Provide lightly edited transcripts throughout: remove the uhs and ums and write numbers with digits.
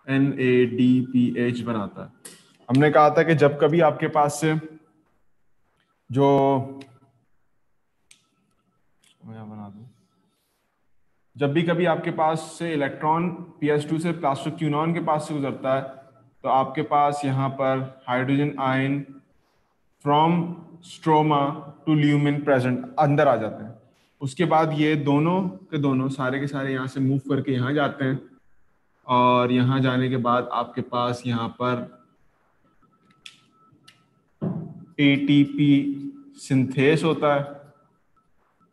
NADPH बनाता है। हमने कहा था कि जब कभी आपके पास से जो मैं बना दूं, जब भी कभी आपके पास से इलेक्ट्रॉन PS2 से प्लास्टिक क्यूनॉन के पास से गुजरता है तो आपके पास यहाँ पर hydrogen ion from stroma to lumen present अंदर आ जाते हैं। उसके बाद ये दोनों के दोनों सारे के सारे यहाँ से मूव करके यहाँ जाते हैं और यहाँ जाने के बाद आपके पास यहाँ पर ATP सिंथेस होता है।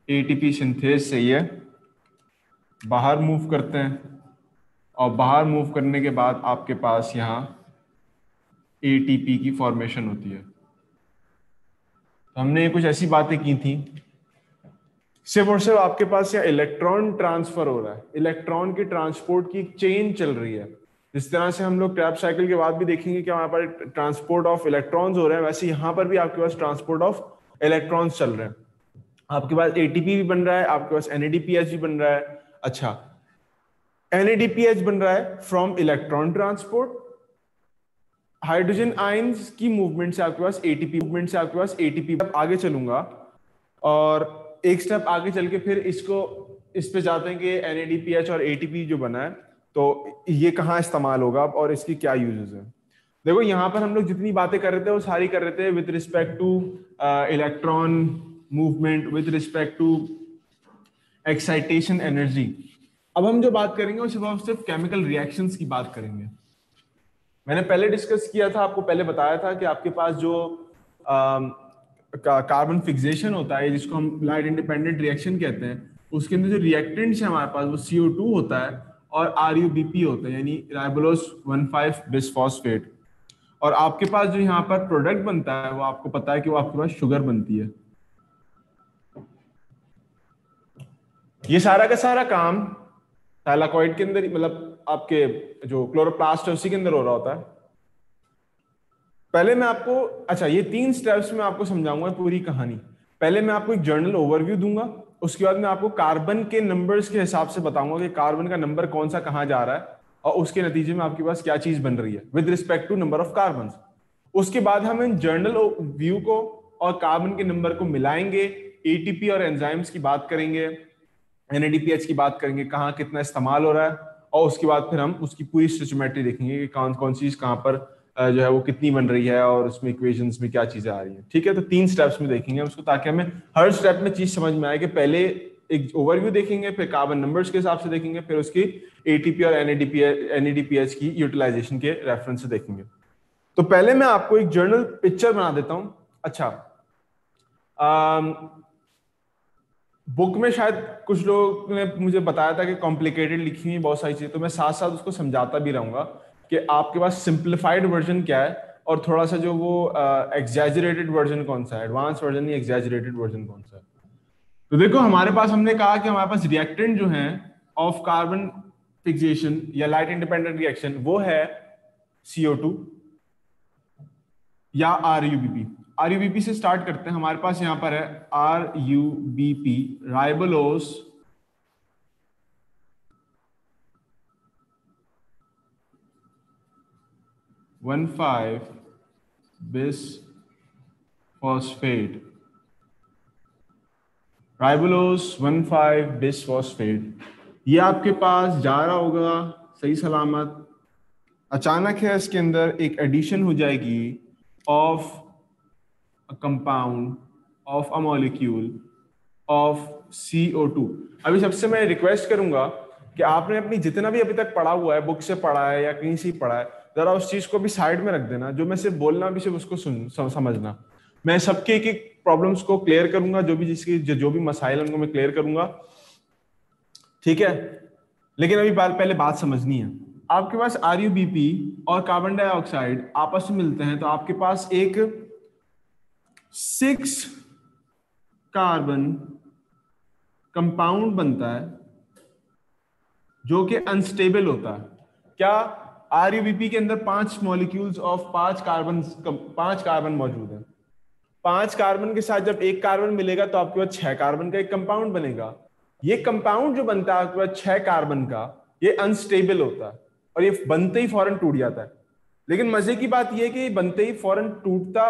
ATP सिंथेस से ये बाहर मूव करते हैं और बाहर मूव करने के बाद आपके पास यहाँ ATP की फॉर्मेशन होती है। तो हमने कुछ ऐसी बातें की थी, सिर्फ और सिर्फ आपके पास यहाँ इलेक्ट्रॉन ट्रांसफर हो रहा है, इलेक्ट्रॉन की ट्रांसपोर्ट की एक चेन चल रही है। जिस तरह से हम लोग क्रैब्स साइकिल के बाद भी देखेंगे कि वहां पर ट्रांसपोर्ट ऑफ इलेक्ट्रॉन्स हो रहे हैं, वैसे यहाँ पर भी आपके पास ट्रांसपोर्ट ऑफ इलेक्ट्रॉन्स चल रहे हैं। आपके पास ATP भी बन रहा है, आपके पास NADPH भी बन रहा है। अच्छा, NADPH बन रहा है from electron transport, hydrogen ions की मूवमेंट से आपके पास ATP आगे चलूंगा और एक स्टेप आगे चल के फिर इस पे जाते हैं कि NADPH और ATP जो बना है तो ये कहाँ इस्तेमाल होगा और इसकी क्या यूजेस है। देखो यहाँ पर हम लोग जितनी बातें कर रहे थे वो सारी कर रहे थे with respect to electron movement, with respect to excitation energy. अब हम जो बात करेंगे वो सिर्फ केमिकल रिएक्शंस की बात करेंगे। मैंने पहले डिस्कस किया था, आपको पहले बताया था कि आपके पास जो कार्बन फिक्सेशन होता है जिसको हम लाइट इंडिपेंडेंट रिएक्शन कहते हैं, उसके अंदर जो रिएक्टेंट्स है हमारे पास वो CO2 होता है और RUBP होता है, यानी राइबोलोस 1,5 बिसफॉस्फेट। और आपके पास जो यहाँ पर प्रोडक्ट बनता है वो आपको पता है कि वो आपके पास शुगर बनती है। ये सारा का सारा काम थैलाकॉइड के अंदर, मतलब आपके जो क्लोरोप्लास्ट है उसी के अंदर हो रहा होता है। पहले मैं आपको, अच्छा ये 3 स्टेप्स में आपको समझाऊंगा पूरी कहानी। पहले मैं आपको एक जर्नल ओवरव्यू दूंगा, उसके बाद मैं आपको कार्बन के नंबर्स के हिसाब से बताऊंगा कि कार्बन का नंबर कौन सा कहां जा रहा है और उसके नतीजे में आपके पास क्या चीज बन रही है with respect to number of carbon. उसके बाद हम इन जर्नल व्यू को और कार्बन के नंबर को मिलाएंगे, ATP और एंजाइम्स की बात करेंगे, NADPH की बात करेंगे, कहाँ कितना इस्तेमाल हो रहा है, और उसके बाद फिर हम उसकी पूरी स्टोइचियोमेट्री देखेंगे कि कौन कौन सी चीज कहाँ पर जो है वो कितनी बन रही है और उसमें इक्वेशंस में क्या चीजें आ रही हैं। ठीक है, तो 3 स्टेप्स में देखेंगे उसको, ताकि हमें हर स्टेप में चीज समझ में आए कि पहले एक ओवरव्यू देखेंगे, फिर कार्बन नंबर्स के हिसाब से देखेंगे, फिर उसकी ATP और NADPH की यूटिलाइजेशन के रेफरेंस से देखेंगे। तो पहले मैं आपको एक जर्नल पिक्चर बना देता हूं। अच्छा, बुक में शायद कुछ लोगों ने मुझे बताया था कि कॉम्प्लिकेटेड लिखी हुई बहुत सारी चीजें, तो मैं साथ साथ उसको समझाता भी रहूंगा कि आपके पास सिंप्लीफाइड वर्जन क्या है और थोड़ा सा जो वो एग्जैजरेटेड वर्जन कौन सा है, एडवांस वर्जन या एग्जैजरेटेड वर्जन कौन सा है। तो देखो हमारे पास, हमने कहा कि हमारे पास रिएक्टेंट जो है ऑफ कार्बन फिक्सेशन या लाइट इंडिपेंडेंट रिएक्शन वो है CO2 या RUBP से स्टार्ट करते हैं। हमारे पास यहां पर है RUBP, ribulose one five bisphosphate, ribulose 1,5 bis phosphate. ये आपके पास जा रहा होगा सही सलामत, अचानक है इसके अंदर एक एडिशन हो जाएगी of a compound of a molecule of CO2। अभी सबसे मैं रिक्वेस्ट करूंगा कि आपने अपनी जितना भी अभी तक पढ़ा हुआ है, बुक से पढ़ा है या कहीं से पढ़ा है, जरा उस चीज को भी साइड में रख देना। जो मैं सिर्फ बोलना भी सिर्फ उसको समझना। मैं सबके एक एक प्रॉब्लम्स को क्लियर करूंगा, जो भी मसाइल उनको मैं क्लियर करूंगा। ठीक है, लेकिन अभी पहले बात समझनी है। आपके पास RUBP और कार्बन डाइऑक्साइड आपस में मिलते हैं तो आपके पास एक 6 कार्बन कंपाउंड बनता है जो कि अनस्टेबल होता है। क्या RUBP के अंदर 5 मॉलिक्यूल्स ऑफ 5 कार्बन मौजूद है। 5 कार्बन के साथ जब एक कार्बन मिलेगा तो आपके पास 6 कार्बन का एक कंपाउंड बनेगा। ये कंपाउंड जो बनता है आपके पास 6 कार्बन का, ये अनस्टेबल होता है और ये बनते ही फौरन टूट जाता है। लेकिन मजे की बात ये है कि बनते ही फौरन टूटता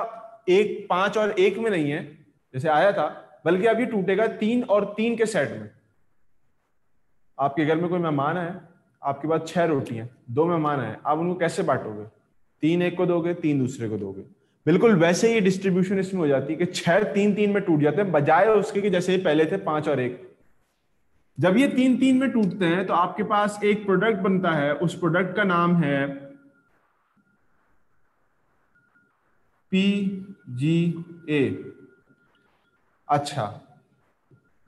5 और 1 में नहीं है जैसे आया था, बल्कि अब ये टूटेगा 3 और 3 के सेट में। आपके घर में कोई मेहमान है, आपके पास 6 रोटियां, 2 मेहमान है, आप उनको कैसे बांटोगे? 3 एक को दोगे, 3 दूसरे को दोगे। बिल्कुल वैसे ही डिस्ट्रीब्यूशन इसमें हो जाती है कि 6 3-3 में टूट जाते हैं, बजाय उसके कि जैसे पहले थे 5 और 1। जब ये 3-3 में टूटते हैं तो आपके पास एक प्रोडक्ट बनता है, उस प्रोडक्ट का नाम है PGA। अच्छा,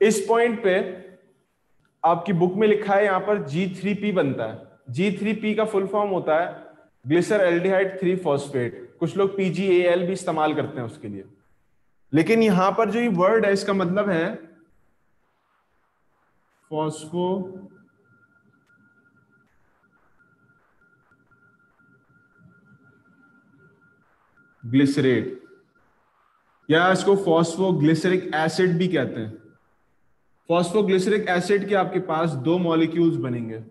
इस पॉइंट पे आपकी बुक में लिखा है यहां पर G3P बनता है। G3P का फुल फॉर्म होता है ग्लिसर एल्डिहाइड 3 फॉस्फेट। कुछ लोग PGAL भी इस्तेमाल करते हैं उसके लिए, लेकिन यहां पर जो ये वर्ड है इसका मतलब है फॉस्फो ग्लिसरेट, या इसको फॉस्फोग्लिसरिक एसिड भी कहते हैं। फॉस्फोग्लिसरिक एसिड के आपके पास 2 मॉलिक्यूल्स बनेंगे।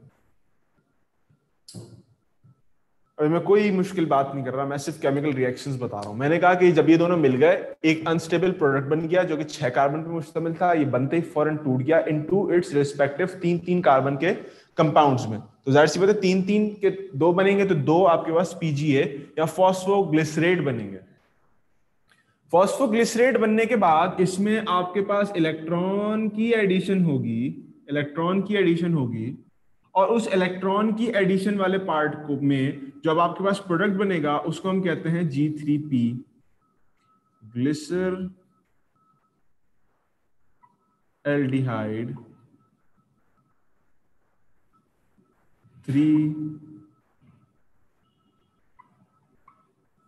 और मैं कोई मुश्किल बात नहीं कर रहा, मैं सिर्फ केमिकल रिएक्शंस बता रहा हूं। मैंने कहा कि जब ये दोनों मिल गए, एक अनस्टेबल प्रोडक्ट बन गया जो कि 6 कार्बन पर मुश्तमिल था। ये बनते ही फौरन टूट गया इनटू इट्स रिस्पेक्टिव 3-3 कार्बन के कंपाउंड्स में। तो जाहिर सी बात है 3-3 के 2 बनेंगे तो 2 आपके पास PGA या फॉस्फोग्लिसरेट बनेंगे। फॉस्फोग्लिसरेट बनने के बाद इसमें आपके पास इलेक्ट्रॉन की एडिशन होगी, इलेक्ट्रॉन की एडिशन होगी, और उस इलेक्ट्रॉन की एडिशन वाले पार्ट को में जब आपके पास प्रोडक्ट बनेगा उसको हम कहते हैं G3P, glyceraldehyde 3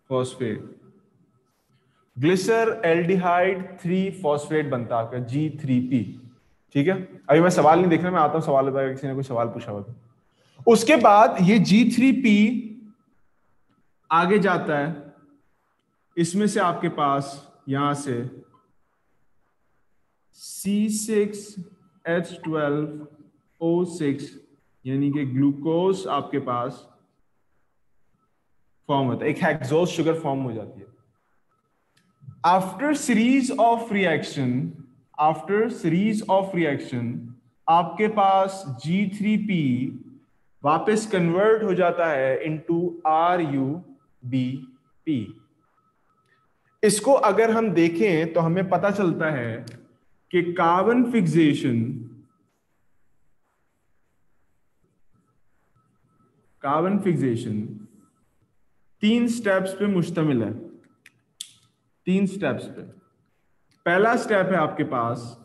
phosphate. Glyceraldehyde 3 phosphate बनता है आपका G3P। ठीक है, अभी मैं सवाल नहीं देख रहा, मैं आता हूं सवाल पर, किसी ने कोई सवाल पूछा हुआ तो। उसके बाद ये G3P आगे जाता है, इसमें से आपके पास यहां से C6H12O6 यानी कि ग्लूकोज आपके पास फॉर्म होता है, एक हेक्सोज शुगर फॉर्म हो जाती है। After series of reaction, after series of reaction आपके पास G3P वापस कन्वर्ट हो जाता है इनटू RuBP। इसको अगर हम देखें तो हमें पता चलता है कि carbon fixation, carbon fixation 3 steps पे मुश्तमिल है। 3 स्टेप्स पे। पहला स्टेप है आपके पास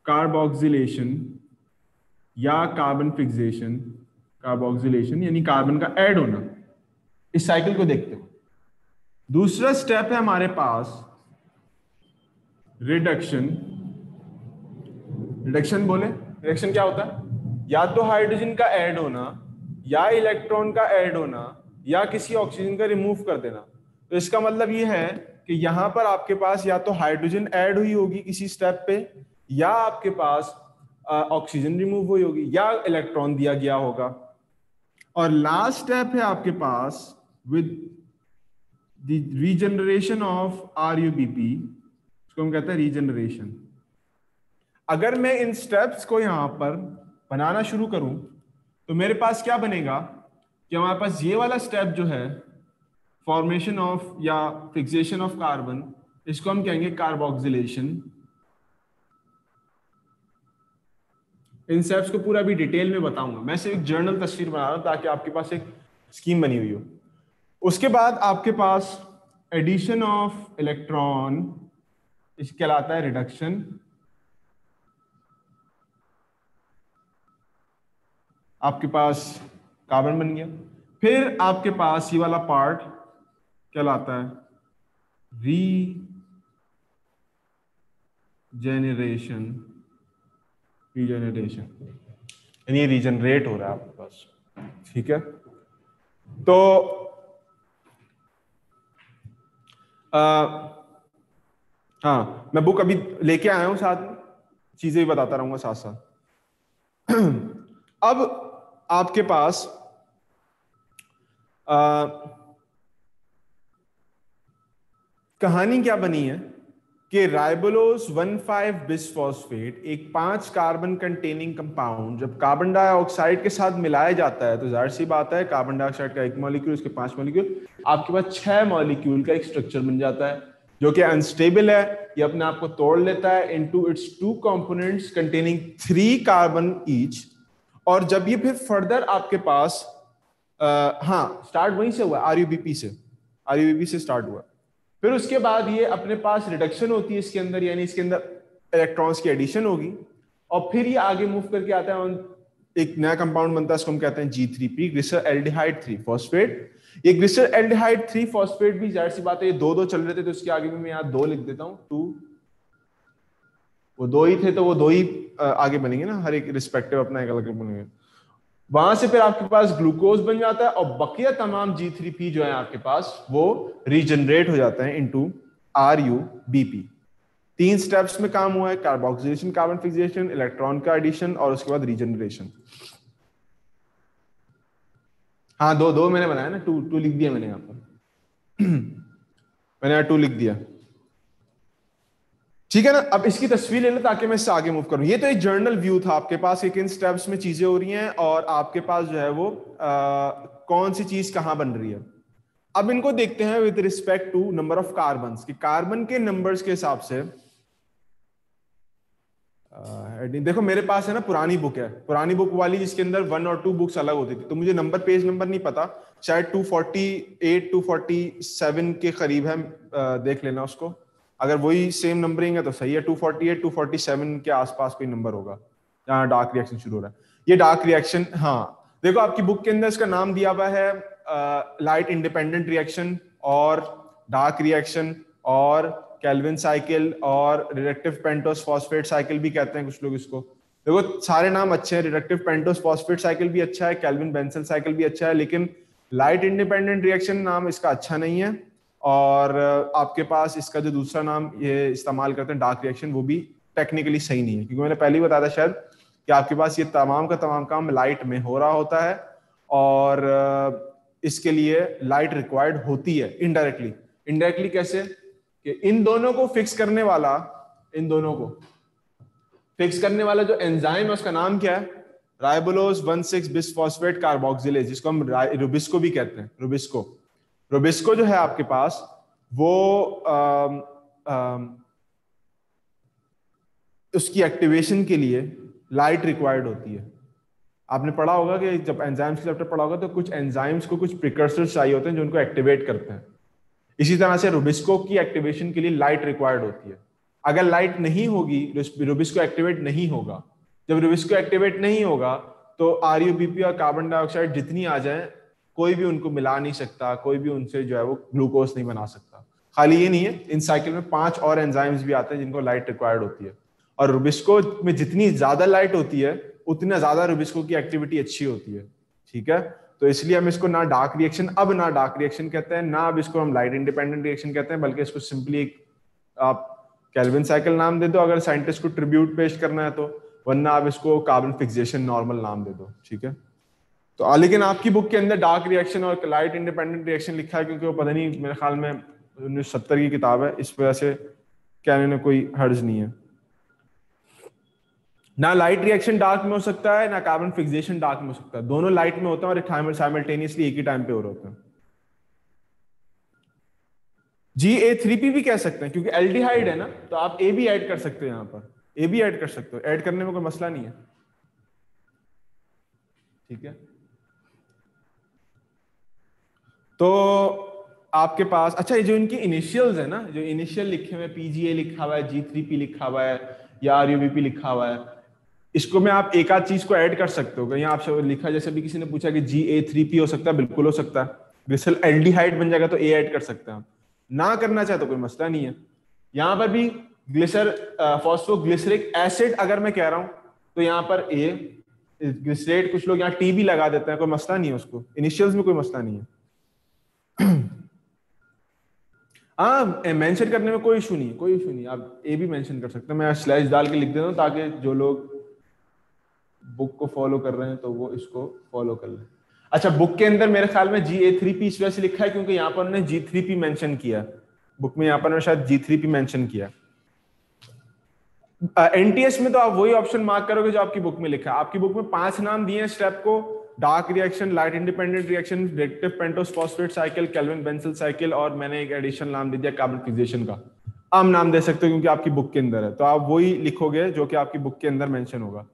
कार्बोक्सिलेशन या कार्बन फिक्सेशन। कार्बोक्सिलेशन यानी कार्बन का ऐड होना। इस साइकिल को देखते हो। दूसरा स्टेप है हमारे पास रिडक्शन। रिडक्शन बोले, रिडक्शन क्या होता है? या तो हाइड्रोजन का ऐड होना, या इलेक्ट्रॉन का ऐड होना, या किसी ऑक्सीजन का रिमूव कर देना। तो इसका मतलब ये है कि यहां पर आपके पास या तो हाइड्रोजन ऐड हुई होगी किसी स्टेप पे, या आपके पास ऑक्सीजन रिमूव हुई होगी, या इलेक्ट्रॉन दिया गया होगा। और लास्ट स्टेप है आपके पास with the regeneration of RuBP, इसको हम कहते हैं रीजनरेशन। अगर मैं इन स्टेप्स को यहां पर बनाना शुरू करूं तो मेरे पास क्या बनेगा कि हमारे पास ये वाला स्टेप जो है फॉर्मेशन ऑफ या फिक्सेशन ऑफ कार्बन, इसको हम कहेंगे कार्बोक्सिलेशन। इन स्टेप्स को पूरा भी डिटेल में बताऊंगा, मैं सिर्फ एक जर्नल तस्वीर बना रहा हूं ताकि आपके पास एक स्कीम बनी हुई हो। उसके बाद आपके पास एडिशन ऑफ इलेक्ट्रॉन, इसके कहलाता है रिडक्शन। आपके पास कार्बन बन गया। फिर आपके पास ये वाला पार्ट कहलाता है रीजेनरेशन। रीजेनरेशन यानी रीजनरेट हो रहा है आपके पास। ठीक है, तो हाँ, मैं बुक अभी लेके आया हूं साथ में, चीजें भी बताता रहूंगा साथ साथ। अब आपके पास कहानी क्या बनी है कि राइबोलोज 1,5 बिसफॉस्फेट एक 5 कार्बन कंटेनिंग कंपाउंड जब कार्बन डाइऑक्साइड के साथ मिलाया जाता है तो जाहिर सी बात है कार्बन डाइऑक्साइड का एक मॉलिक्यूल, उसके 5 मॉलिक्यूल, आपके पास 6 मॉलिक्यूल का एक स्ट्रक्चर बन जाता है जो कि अनस्टेबल है। ये अपने आप को तोड़ लेता है into its 2 components containing 3 carbon each. और जब ये फिर फर्दर आपके पास हाँ स्टार्ट वहीं से हुआ, आरयूबीपी से स्टार्ट हुआ। फिर उसके बाद ये अपने पास रिडक्शन होती है इसके अंदर, यानी इसके अंदर इलेक्ट्रॉन्स की एडिशन होगी और फिर ये आगे मूव करके आता है, एक नया कंपाउंड बनता है, इसको हम कहते हैं G3P, ग्लिसर एल्डिहाइड 3 फॉस्फेट। ये ग्लिसर एल्डिहाइड 3 फॉस्फेट भी जाहिर सी बात है ये दो चल रहे थे तो उसके आगे भी मैं यहाँ 2 लिख देता हूँ, 2, वो 2 ही थे तो वो 2 ही आगे बनेंगे ना, हर एक रिस्पेक्टिव अपना एक अलग बनेंगे। वहां से फिर आपके पास ग्लूकोज बन जाता है और बकिया तमाम G3P जो है आपके पास वो रीजनरेट हो जाता है इनटू RUBP। 3 स्टेप्स में काम हुआ है, कार्बोक्सिलेशन, कार्बन फिक्सेशन, इलेक्ट्रॉन का एडिशन और उसके बाद रीजनरेशन। हाँ दो मैंने बनाया ना, 2 लिख दिया मैंने यहाँ पर मैंने यहाँ 2 लिख दिया, ठीक है ना। अब इसकी तस्वीर ले लो ताकि मैं इससे आगे मूव करूं। ये तो एक जर्नल व्यू था आपके पास कि किन स्टेप्स में चीजें हो रही हैं और आपके पास जो है वो कौन सी चीज कहां बन रही है। अब इनको देखते हैं with respect to number of carbon, कि कार्बन के नंबर्स के हिसाब से देखो मेरे पास है ना पुरानी बुक है, पुरानी बुक वाली जिसके अंदर 1 और 2 बुक्स अलग होती थी, तो मुझे नंबर पेज नंबर नहीं पता, शायद 248 247 के करीब है, देख लेना उसको। अगर वही सेम नंबरिंग है तो सही है, 248 247 के आसपास कोई नंबर होगा जहाँ डार्क रिएक्शन शुरू हो रहा है। ये डार्क रिएक्शन, हाँ देखो आपकी बुक के अंदर इसका नाम दिया हुआ है लाइट इंडिपेंडेंट रिएक्शन और डार्क रिएक्शन और केल्विन साइकिल और रिडक्टिव पेंटोस फॉस्फेट साइकिल भी कहते हैं कुछ लोग इसको। देखो सारे नाम अच्छे हैं, रिडक्टिव पेंटोस फॉस्फेट साइकिल भी अच्छा है, केल्विन बेंसल साइकिल भी अच्छा है, लेकिन लाइट इंडिपेंडेंट रिएक्शन नाम इसका अच्छा नहीं है। और आपके पास इसका जो दूसरा नाम ये इस्तेमाल करते हैं डार्क रिएक्शन, वो भी टेक्निकली सही नहीं है, क्योंकि मैंने पहले ही बताया था शायद कि आपके पास ये तमाम का तमाम काम लाइट में हो रहा होता है और इसके लिए लाइट रिक्वायर्ड होती है इनडायरेक्टली। इनडायरेक्टली कैसे कि इन दोनों को फिक्स करने वाला, इन दोनों को फिक्स करने वाला जो एंजाइम है उसका नाम क्या है, राइबोलोज 1,6 बिसफॉस्फेट कार्बोक्सिलेज, जिसको हम रुबिस्को भी कहते हैं। रुबिस्को जो है आपके पास वो उसकी एक्टिवेशन के लिए लाइट रिक्वायर्ड होती है। आपने पढ़ा होगा कि जब एंजाइम्स का चैप्टर पढ़ा होगा तो कुछ एंजाइम्स को कुछ प्रिकर्सर्स चाहिए होते हैं जो उनको एक्टिवेट करते हैं। इसी तरह से रुबिस्को की एक्टिवेशन के लिए लाइट रिक्वायर्ड होती है। अगर लाइट नहीं होगी रुबिस्को एक्टिवेट नहीं होगा। जब रुबिस्को एक्टिवेट नहीं होगा तो आरयूबीपी और कार्बन डाइऑक्साइड जितनी आ जाए कोई भी उनको मिला नहीं सकता, कोई भी उनसे जो है वो ग्लूकोज नहीं बना सकता। खाली ये नहीं है, इन साइकिल में 5 और एंजाइम्स भी आते हैं जिनको लाइट रिक्वायर्ड होती है, और रुबिस्को में जितनी ज्यादा लाइट होती है उतना ज्यादा रुबिस्को की एक्टिविटी अच्छी होती है, ठीक है। तो इसलिए हम इसको ना डार्क रिएक्शन कहते हैं, ना अब इसको हम लाइट इंडिपेंडेंट रिएक्शन कहते हैं, बल्कि इसको सिंपली एक आप केल्विन साइकिल नाम दे दो अगर साइंटिस्ट को ट्रिब्यूट पेश करना है तो, वरना आप इसको कार्बन फिक्सेशन नॉर्मल नाम दे दो, ठीक है। तो लेकिन आपकी बुक के अंदर डार्क रिएक्शन और लाइट इंडिपेंडेंट रिएक्शन लिखा है, क्योंकि वो पता नहीं मेरे ख्याल में 1970 की किताब है, इस वजह से कहने में कोई हर्ज नहीं है। ना लाइट रिएक्शन डार्क में हो सकता है, ना कार्बन फिक्सेशन डार्क में हो सकता है, दोनों लाइट में होता है और साइमल्टेनियसली एक ही टाइम पे हो रहे होते हैं। GA3P भी कह सकते हैं क्योंकि एल्डिहाइड है ना, तो आप ए भी ऐड कर सकते हो, यहाँ पर ए भी ऐड कर सकते हो, ऐड करने में कोई मसला नहीं है, ठीक है। तो आपके पास अच्छा ये जो इनकी इनिशियल्स है ना, जो इनिशियल लिखे हुए PGA लिखा हुआ है, G3P लिखा हुआ है या RUBP लिखा हुआ है, इसको में आप एक आध चीज को ऐड कर सकते हो। कहीं आपसे लिखा जैसे भी किसी ने पूछा कि GA3P हो सकता है, बिल्कुल हो सकता है। ग्लिसरल एल्डिहाइड बन जाएगा तो ए ऐड कर सकते हैं आप, ना करना चाहे तो कोई मसला नहीं है। यहाँ पर भी ग्लिसर फॉस्फोग्लिसरिक एसिड अगर मैं कह रहा हूं तो यहाँ पर ए ग्लिसरेट, कुछ लोग यहाँ टी भी लगा देते हैं, कोई मसला नहीं है, उसको इनिशियल्स में कोई मसला नहीं है। हाँ मेंशन करने में कोई इशू नहीं, आप ए भी मेंशन कर सकते हैं। मैं स्लैश डाल के लिख देता हूँ ताकि जो लोग बुक को फॉलो कर रहे हैं तो वो इसको फॉलो कर लें। अच्छा, बुक के अंदर मेरे ख्याल में GA3P इस वजह से लिखा है क्योंकि यहाँ पर उन्होंने G3P मेंशन किया बुक में, यहाँ पर उन्होंने शायद G3P मेंशन किया। NTS में तो आप वही ऑप्शन मार्क करोगे जो आपकी बुक में लिखा है। आपकी बुक में 5 नाम दिए हैं स्टेप को, dark reaction, light independent reaction, reactive pentose phosphate cycle, kelvin benzyl cycle, और मैंने एक एडिशनल नाम दे दिया कार्बन फिक्सेशन का। आम नाम दे सकते हो क्योंकि आपकी बुक के अंदर है, तो आप वही लिखोगे जो कि आपकी बुक के अंदर मेंशन होगा।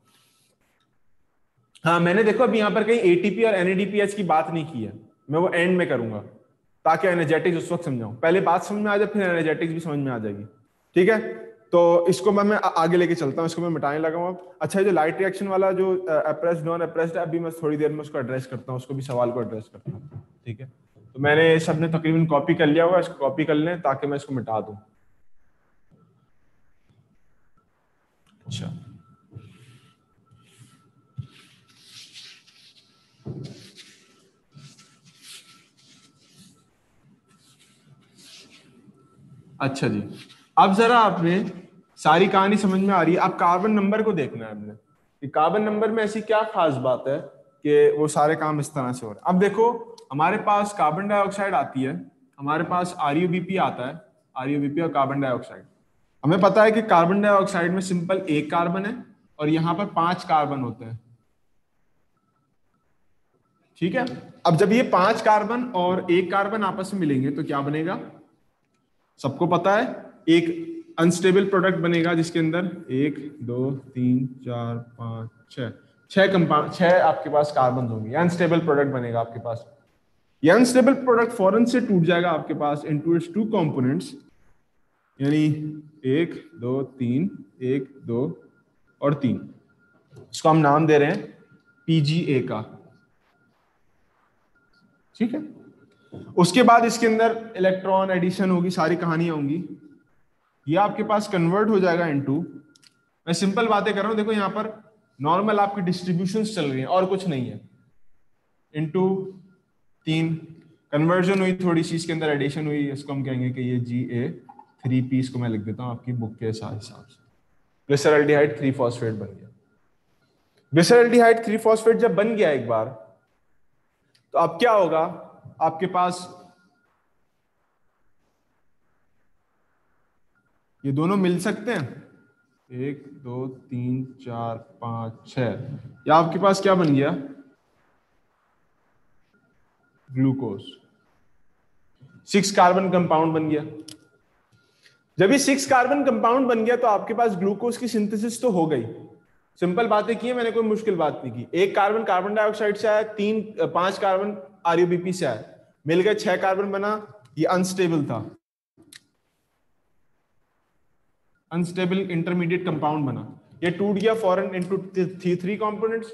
हाँ, मैंने देखो अभी यहाँ पर कहीं ATP और NADPH की बात नहीं की है, मैं वो एंड में करूंगा ताकि एनर्जेटिक्स उस वक्त समझाऊं। पहले बात समझ में आ जाए फिर एनर्जेटिक्स भी समझ में आ जाएगी, ठीक है। तो इसको मैं आगे लेके चलता हूँ, इसको मैं मिटाने लगा हूँ। अच्छा, जो लाइट रिएक्शन वाला जो अप्रेस्ड नॉन अप्रेस्ड है, अभी मैं थोड़ी देर में उसको एड्रेस करता हूँ, उसको भी सवाल को एड्रेस करता हूँ, ठीक है। तो मैंने सबने तकरीबन कॉपी कर लिया होगा, इसको कॉपी कर लें ताकि मैं इसको मिटा दूं। अच्छा, अच्छा जी, अब जरा आपने सारी कहानी समझ में आ रही है। अब कार्बन नंबर को देखना है आपने कि कार्बन नंबर में ऐसी क्या खास बात है कि वो सारे काम इस तरह से हो रहे हैं। अब देखो, हमारे पास कार्बन डाइऑक्साइड आती है, हमारे पास RUBP आता है, RUBP और कार्बन डाइऑक्साइड। हमें पता है कि कार्बन डाइऑक्साइड में सिंपल एक कार्बन है और यहाँ पर 5 कार्बन होते हैं, ठीक है। अब जब ये 5 कार्बन और एक कार्बन आपस में मिलेंगे तो क्या बनेगा, सबको पता है, एक अनस्टेबल प्रोडक्ट बनेगा जिसके अंदर 1 2 3 4 5 6 कंपाउंड, 6 आपके पास कार्बन होंगे। अनस्टेबल प्रोडक्ट बनेगा आपके पास। ये अनस्टेबल प्रोडक्ट फौरन से टूट जाएगा आपके पास इनटू इट्स 2 कंपोनेंट्स, यानी 1 2 3 1 2 और 3। इसको हम नाम दे रहे हैं PGA का, ठीक है। उसके बाद इसके अंदर इलेक्ट्रॉन एडिशन होगी, सारी कहानियां होंगी। ये आपके पास कन्वर्ट हो जाएगा इनटू, मैं सिंपल बातें कर रहा हूं, देखो यहां पर नॉर्मल आपकी डिस्ट्रीब्यूशंस चल रही हैं और कुछ नहीं है, इनटू 3 कन्वर्जन हुई, थोड़ी सी इसके अंदर एडिशन हुई, इसको हम कहेंगे कि ये GA3P, इसको मैं लिख देता हूं आपकी बुक के हिसाब से। ग्लिसरल्डिहाइड 3 फॉस्फेट बन गया। ग्लिसरल्डिहाइड 3 फॉस्फेट जब बन गया एक बार, तो अब क्या होगा, आपके पास ये दोनों मिल सकते हैं, 1 2 3 4 5 6, या आपके पास क्या बन गया, ग्लूकोज, 6 कार्बन कंपाउंड बन गया। जब ये 6 कार्बन कंपाउंड बन गया तो आपके पास ग्लूकोज की सिंथेसिस तो हो गई। सिंपल बातें की है मैंने, कोई मुश्किल बात नहीं की। एक कार्बन कार्बन डाइऑक्साइड से आया, 5 कार्बन RUBP से आया, मिल गए 6 कार्बन बना। ये अनस्टेबल था, अनस्टेबल इंटरमीडिएट कंपाउंड बना, ये टूट गया फॉरन इनटू 3 कंपोनेंट्स।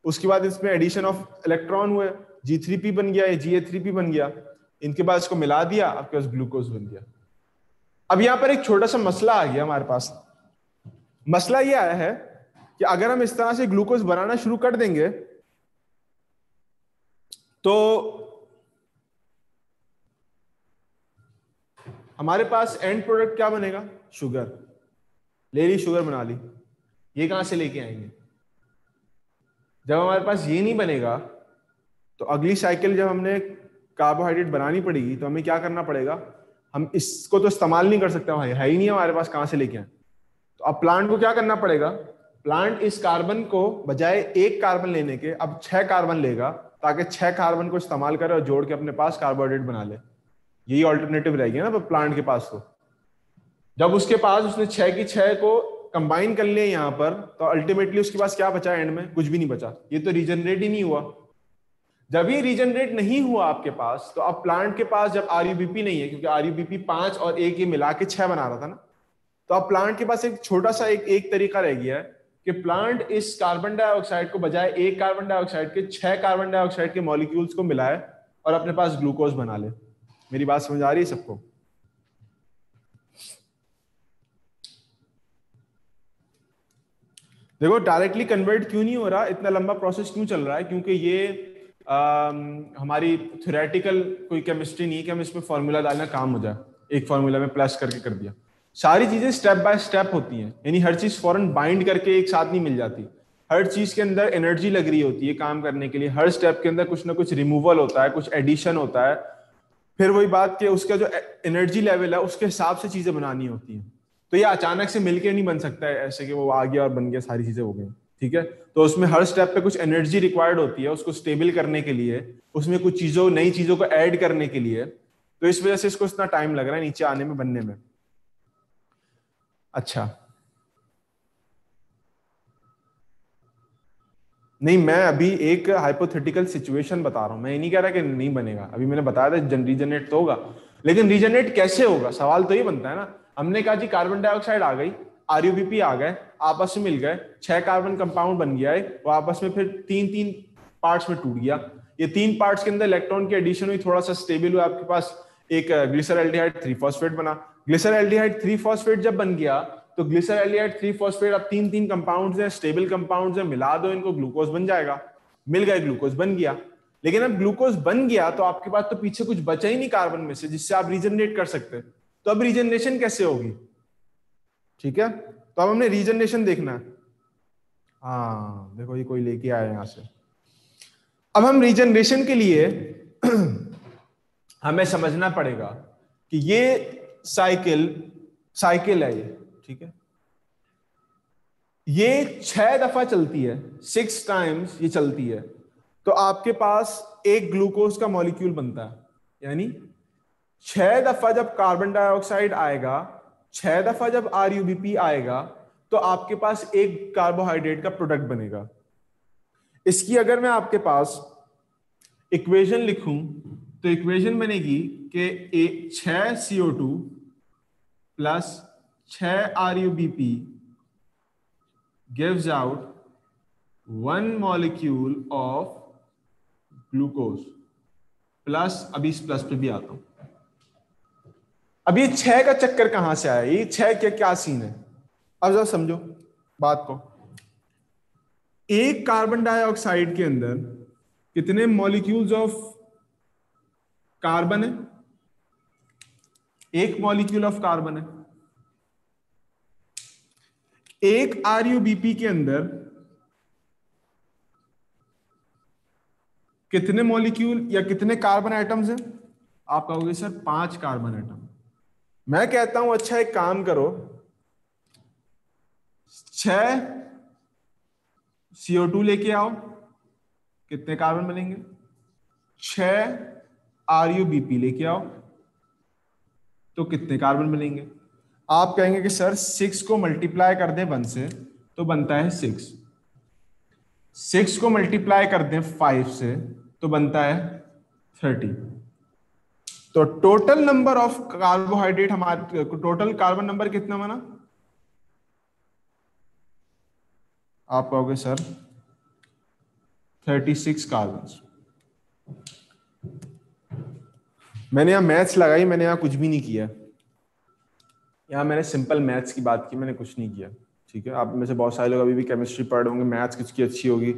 उसके बाद इसमें एडिशन ऑफ इलेक्ट्रॉन हुए, G3P बन गया, ये GA3P बन गया। इनके बाद इसको मिला दिया, आपके पास ग्लूकोज बन गया। अब यहां पर एक छोटा सा मसला आ गया हमारे पास। मसला ये आया है कि अगर हम इस तरह से ग्लूकोज बनाना शुरू कर देंगे तो हमारे पास एंड प्रोडक्ट क्या बनेगा, शुगर। ले ली शुगर बना ली, ये कहां से लेके आएंगे। जब हमारे पास ये नहीं बनेगा तो अगली साइकिल जब हमने कार्बोहाइड्रेट बनानी पड़ेगी तो हमें क्या करना पड़ेगा, हम इसको तो इस्तेमाल नहीं कर सकते, है ही नहीं हमारे पास, कहां से लेके आए। तो अब प्लांट को क्या करना पड़ेगा, प्लांट इस कार्बन को बजाय एक कार्बन लेने के अब 6 कार्बन लेगा, ताकि 6 कार्बन को इस्तेमाल करे और जोड़ के अपने पास कार्बोहाइड्रेट बना ले। यही ऑल्टरनेटिव रहेगी ना प्लांट के पास। तो जब उसके पास उसने 6 की 6 को कंबाइन कर लिया यहां पर, तो अल्टीमेटली उसके पास क्या बचा एंड में, कुछ भी नहीं बचा। ये तो रीजनरेट ही नहीं हुआ। जब ये रीजनरेट नहीं हुआ आपके पास, तो अब प्लांट के पास जब RUBP नहीं है, क्योंकि RUBP 5 और 1 ये मिला के 6 बना रहा था ना, तो अब प्लांट के पास एक छोटा सा एक तरीका रह गया है कि प्लांट इस कार्बन डाइऑक्साइड को बजाय एक कार्बन डाइऑक्साइड के 6 कार्बन डाइऑक्साइड के मॉलिक्यूल्स को मिलाए और अपने पास ग्लूकोज बना ले। मेरी बात समझ आ रही है सबको? देखो डायरेक्टली कन्वर्ट क्यों नहीं हो रहा, इतना लंबा प्रोसेस क्यों चल रहा है, क्योंकि ये हमारी थ्योरेटिकल कोई केमिस्ट्री नहीं है कि हम इसमें फॉर्मूला डालना काम हो जाए, एक फॉर्मूला में प्लस करके कर दिया। सारी चीजें स्टेप बाय स्टेप होती हैं, यानी हर चीज फौरन बाइंड करके एक साथ नहीं मिल जाती। हर चीज के अंदर एनर्जी लग रही होती है काम करने के लिए, हर स्टेप के अंदर कुछ ना कुछ रिमूवल होता है, कुछ एडिशन होता है, फिर वही बात कि उसका जो एनर्जी लेवल है उसके हिसाब से चीजें बनानी होती हैं। तो ये अचानक से मिलके नहीं बन सकता है ऐसे कि वो आ गया और बन गया, सारी चीजें हो गई, ठीक है। तो उसमें हर स्टेप पे कुछ एनर्जी रिक्वायर्ड होती है उसको स्टेबल करने के लिए, उसमें कुछ चीजों नई चीजों को ऐड करने के लिए, तो इस वजह से इसको इतना टाइम लग रहा है नीचे आने में, बनने में। अच्छा, नहीं मैं अभी एक हाइपोथेटिकल सिचुएशन बता रहा हूं, मैं ये नहीं कह रहा कि नहीं बनेगा, अभी मैंने बताया था रीजनरेट तो होगा, लेकिन रीजनरेट कैसे होगा सवाल तो ये बनता है ना। हमने कहा जी कार्बन डाइऑक्साइड आ गई, आरयूबीपी आ गए, आपस में मिल गए, 6 कार्बन कंपाउंड बन गया है, वो आपस में फिर तीन तीन पार्ट्स में टूट गया। ये 3 पार्ट्स के अंदर इलेक्ट्रॉन की एडिशन हुई, थोड़ा सा स्टेबल हुआ, आपके पास एक ग्लिसरॉल्डिहाइड 3 फॉस्फेट बना। ग्लिसरॉल्डिहाइड 3 फॉस्फेट जब बन गया तो ग्लिसरॉल्डिहाइड 3 फॉस्फेट, अब 3 कंपाउंड्स हैं, स्टेबल कंपाउंड्स हैं, मिला दो इनको, ग्लूकोज बन जाएगा। मिल गए, ग्लूकोज बन गया। लेकिन अब ग्लूकोज बन गया तो आपके पास तो पीछे कुछ बचा ही नहीं कार्बन में से जिससे आप रीजनरेट कर सकते। तो अब रीजनरेशन कैसे होगी? ठीक है, तो अब हमने रीजनरेशन देखना है। हाँ देखो ये कोई लेके आया यहां से। अब हम रीजनरेशन के लिए हमें समझना पड़ेगा कि ये साइकिल साइकिल है ये, ठीक है, ये 6 दफा चलती है, 6 टाइम्स ये चलती है। तो आपके पास एक ग्लूकोज का मॉलिक्यूल बनता है, यानी 6 दफा जब कार्बन डाइऑक्साइड आएगा, 6 दफा जब आरयूबीपी आएगा, तो आपके पास एक कार्बोहाइड्रेट का प्रोडक्ट बनेगा। इसकी अगर मैं आपके पास इक्वेशन लिखूं तो इक्वेशन बनेगी कि 6 CO2 plus 6 RUBP gives out 1 molecule of glucose plus, अभी इस प्लस पे भी आता हूं। अब ये 6 का चक्कर कहां से आया, ये 6 क्या क्या सीन है, अब जरा समझो बात को। एक कार्बन डाइऑक्साइड के अंदर कितने मॉलिक्यूल्स ऑफ कार्बन है? एक मॉलिक्यूल ऑफ कार्बन है। एक आरयूबीपी के अंदर कितने मॉलिक्यूल या कितने कार्बन एटम्स हैं? आप कहोगे सर 5 कार्बन एटम। मैं कहता हूं अच्छा एक काम करो, 6 CO2 लेके आओ, कितने कार्बन बनेंगे? 6 RUBP लेके आओ तो कितने कार्बन बनेंगे? आप कहेंगे कि सर 6 को मल्टीप्लाई कर दें 1 से तो बनता है 6, 6 को मल्टीप्लाई कर दें 5 से तो बनता है 30। तो टोटल नंबर ऑफ कार्बोहाइड्रेट, हमारे टोटल कार्बन नंबर कितना बना? आप कहोगे सर 36 कार्बन। मैंने यहां मैथ्स लगाई, मैंने यहां कुछ भी नहीं किया, यहां मैंने सिंपल मैथ्स की बात की, मैंने कुछ नहीं किया, ठीक है। आप में से बहुत सारे लोग अभी भी केमिस्ट्री पढ़ रहे होंगे, मैथ्स किसकी अच्छी होगी।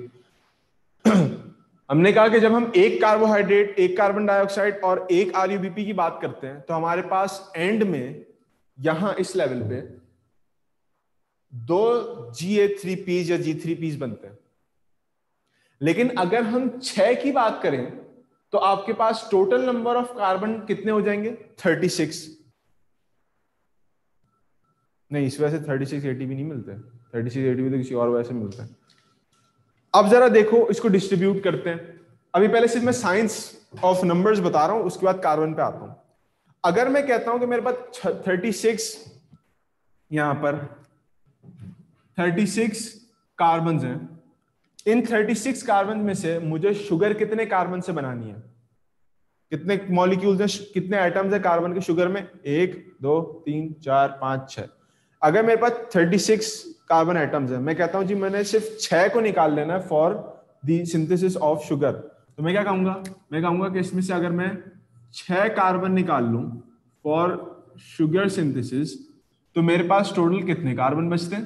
हमने कहा कि जब हम एक कार्बोहाइड्रेट, एक कार्बन डाइऑक्साइड और एक आरयूबीपी की बात करते हैं तो हमारे पास एंड में यहां इस लेवल पे 2 Ga3Ps या G3Ps बनते हैं। लेकिन अगर हम 6 की बात करें तो आपके पास टोटल नंबर ऑफ कार्बन कितने हो जाएंगे? 36। नहीं, इस वजह से 36 ATP नहीं मिलते, 36 ATP तो किसी और वजह से मिलता है। अब जरा देखो इसको डिस्ट्रीब्यूट करते हैं। अभी पहले सिर्फ मैं साइंस ऑफ नंबर्स बता रहा हूं, उसके बाद कार्बन पे आता हूं। अगर मैं कहता हूं कि मेरे पास 36, यहां पर 36 कार्बन हैं, इन 36 कार्बन में से मुझे शुगर कितने कार्बन से बनानी है? कितने मॉलिक्यूल्स हैं, कितने एटम्स हैं कार्बन के शुगर में? 1 2 3 4 5 6। अगर मेरे पास 36 कार्बन एटम्स हैं, मैं कहता हूं जी मैंने सिर्फ 6 को निकाल लेना है for the synthesis of sugar, तो मैं क्या कहूंगा? मैं कहूंगा कि इसमें से अगर मैं 6 कार्बन निकाल लूं फॉर शुगर सिंथेसिस तो मेरे पास टोटल कितने कार्बन बचते हैं?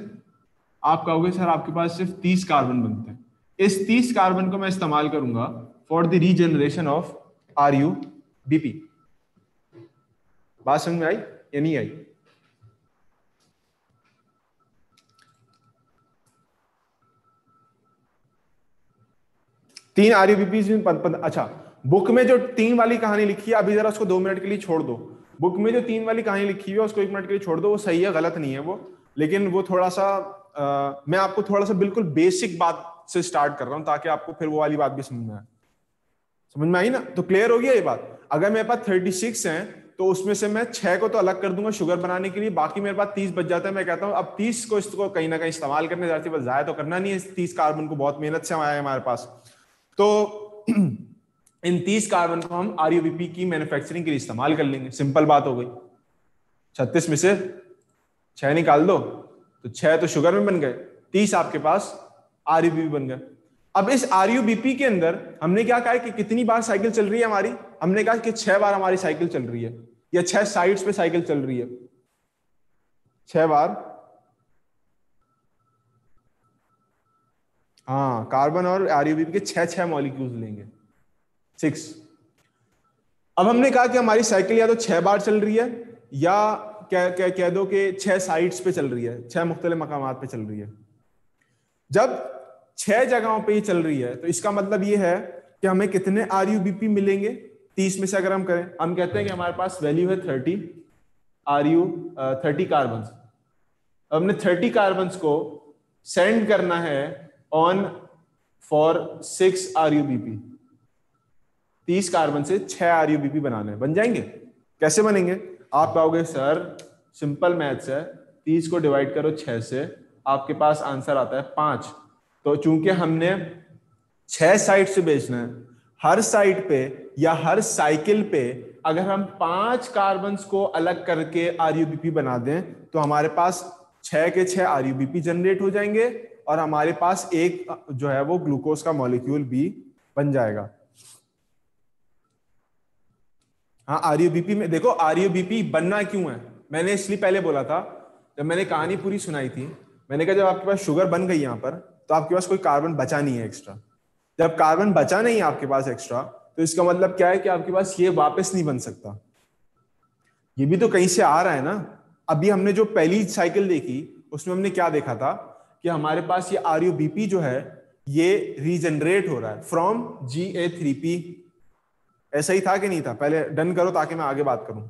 आप कहोगे सर आपके पास सिर्फ 30 कार्बन बनते हैं। इस 30 कार्बन को मैं इस्तेमाल करूंगा for the regeneration of RUBP। बात समझ में आई या नहीं आई? 3 आरयूबीपी। अच्छा, बुक में जो 3 वाली कहानी लिखी है, अभी जरा उसको 2 मिनट के लिए छोड़ दो। बुक में जो 3 वाली कहानी लिखी हुई है उसको 1 मिनट के लिए छोड़ दो, वो सही है, गलत नहीं है वो, लेकिन वो थोड़ा सा मैं आपको थोड़ा सा बिल्कुल बेसिक बात से स्टार्ट कर रहा हूं ताकि आपको फिर वो वाली बात भी समझ में आए। समझ में आई ना? तो क्लियर हो गया ये बात। अगर मेरे पास 36 है तो उसमें से मैं 6 को तो अलग कर दूंगा शुगर बनाने के लिए, बाकी मेरे पास 30 बच जाता है। मैं कहता हूं अब 30 को इसको कहीं ना कहीं इस्तेमाल करने जाती है, बस जाया तो करना नहीं है। 30 कार्बन को बहुत मेहनत से आया है हमारे पास, तो इन 30 कार्बन को हम आरयूबीपी की मैन्युफैक्चरिंग के लिए इस्तेमाल कर लेंगे। सिंपल बात हो गई। 36 में से 6 निकाल दो तो 6 तो शुगर में बन गए, 30 आपके पास आरयूबीपी बन गए। अब इस आरयूबीपी के अंदर हमने क्या कहा कि कितनी बार साइकिल चल रही है हमारी? हमने कहा कि 6 बार हमारी साइकिल चल रही है, या 6 साइड्स पे साइकिल चल रही है, 6 बार। हाँ, कार्बन और आरयूबीपी के 6 मॉलिक्यूल्स लेंगे, 6। अब हमने कहा कि हमारी साइकिल या तो 6 बार चल रही है, या क्या कह दो कि 6 साइड्स पे चल रही है, 6 मुख्तलिफ मकामात पे चल रही है। जब 6 जगहों पे ये चल रही है तो इसका मतलब ये है कि हमें कितने आरयूबीपी मिलेंगे? 30 में से अगर हम करें, हम कहते हैं कि हमारे पास वैल्यू है 30 कार्बन। हमने 30 कार्बन को सेंड करना है ऑन फॉर 6 आरयूबीपी। 30 कार्बन से 6 आरयूबीपी बनाने हैं। बन जाएंगे? कैसे बनेंगे? आप कहोगे सर सिंपल मैथ्स है, 30 को डिवाइड करो 6 से, आपके पास आंसर आता है 5। तो चूंकि हमने 6 साइड से बेचना है, हर साइड पे या हर साइकिल पे अगर हम 5 कार्बन को अलग करके आरयूबीपी बना दें तो हमारे पास 6 के 6 आरयूबीपी जनरेट हो जाएंगे, और हमारे पास एक जो है वो ग्लूकोज का मॉलिक्यूल भी बन जाएगा। हाँ, आरयूबीपी में देखो, आरयूबीपी बनना क्यों है मैंने इसलिए पहले बोला था, जब मैंने कहानी पूरी सुनाई थी, मैंने कहा जब आपके पास शुगर बन गई यहां पर तो आपके पास कोई कार्बन बचा नहीं है एक्स्ट्रा। जब कार्बन बचा नहीं है आपके पास एक्स्ट्रा, तो इसका मतलब क्या है कि आपके पास ये वापस नहीं बन सकता। ये भी तो कहीं से आ रहा है ना। अभी हमने जो पहली साइकिल देखी उसमें हमने क्या देखा था कि हमारे पास ये आरयूबीपी जो है ये रीजनरेट हो रहा है फ्रॉम Ga3p। ऐसा ही था कि नहीं था? पहले डन करो ताकि मैं आगे बात करूं।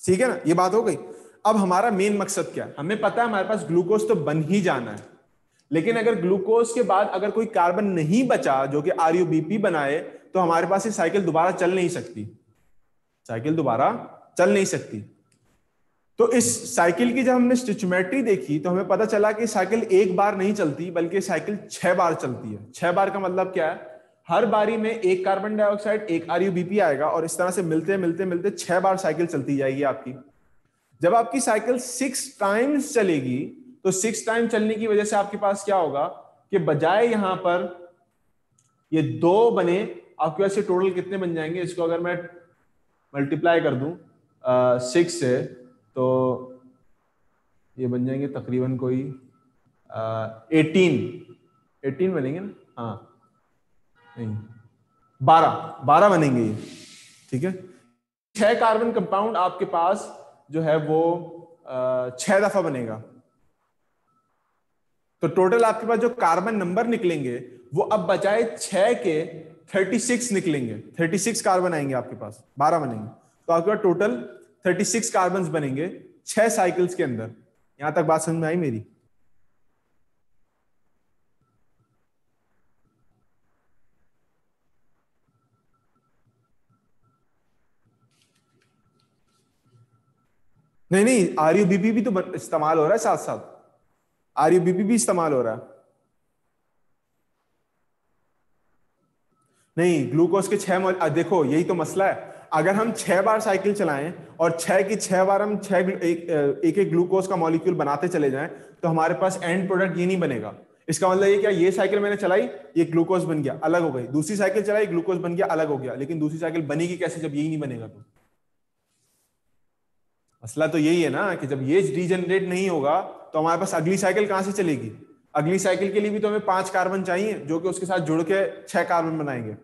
ठीक है ना, ये बात हो गई। अब हमारा मेन मकसद क्या है? हमें पता है हमारे पास ग्लूकोज तो बन ही जाना है, लेकिन अगर ग्लूकोज के बाद अगर कोई कार्बन नहीं बचा जो कि आरयूबीपी बनाए तो हमारे पास ये साइकिल दोबारा चल नहीं सकती। साइकिल दोबारा चल नहीं सकती। तो इस साइकिल की जब हमने स्टिचोमेट्री देखी तो हमें पता चला कि साइकिल एक बार नहीं चलती बल्कि साइकिल 6 बार चलती है। 6 बार का मतलब क्या है? हर बारी में एक कार्बन डाइऑक्साइड, एक आरयूबीपी आएगा, और इस तरह से मिलते मिलते मिलते 6 बार साइकिल चलती जाएगी आपकी। जब आपकी साइकिल 6 टाइम्स चलेगी तो 6 टाइम चलने की वजह से आपके पास क्या होगा कि बजाय यहां पर ये 2 बने, आपके पास ये टोटल कितने बन जाएंगे? इसको अगर मैं मल्टीप्लाई कर दूं 6 से तो ये बन जाएंगे तकरीबन कोई 18 बनेंगे ना? हाँ, नहीं, 12 बनेंगे ये। ठीक है, 6 कार्बन कंपाउंड आपके पास जो है वो 6 दफा बनेगा। तो टोटल आपके पास जो कार्बन नंबर निकलेंगे वो अब बजाय 6 के 36 निकलेंगे। 36 कार्बन आएंगे आपके पास, 12 बनेंगे, तो आपके पास टोटल 36 कार्बन बनेंगे 6 साइकिल्स के अंदर। यहां तक बात समझ में आई मेरी? नहीं नहीं, आरयूबीपी भी तो इस्तेमाल हो रहा है, साथ साथ आरयूबीपी भी इस्तेमाल हो रहा है। नहीं, ग्लूकोज के 6 देखो यही तो मसला है। अगर हम 6 बार साइकिल चलाएं और 6 की 6 बार हम एक एक ग्लूकोज का मॉलिक्यूल बनाते चले जाएं तो हमारे पास एंड प्रोडक्ट ये नहीं बनेगा। इसका मतलब ये क्या, ये साइकिल मैंने चलाई, ये ग्लूकोज बन गया, अलग हो गई, दूसरी साइकिल चलाई, ग्लूकोज बन गया, अलग हो गया, लेकिन दूसरी साइकिल बनेगी कैसे जब यही नहीं बनेगा? तो मसला तो यही है ना कि जब ये रीजनरेट नहीं होगा तो हमारे पास अगली साइकिल कहां से चलेगी? अगली साइकिल के लिए भी तो हमें 5 कार्बन चाहिए जो कि उसके साथ जुड़ के 6 कार्बन बनाएंगे।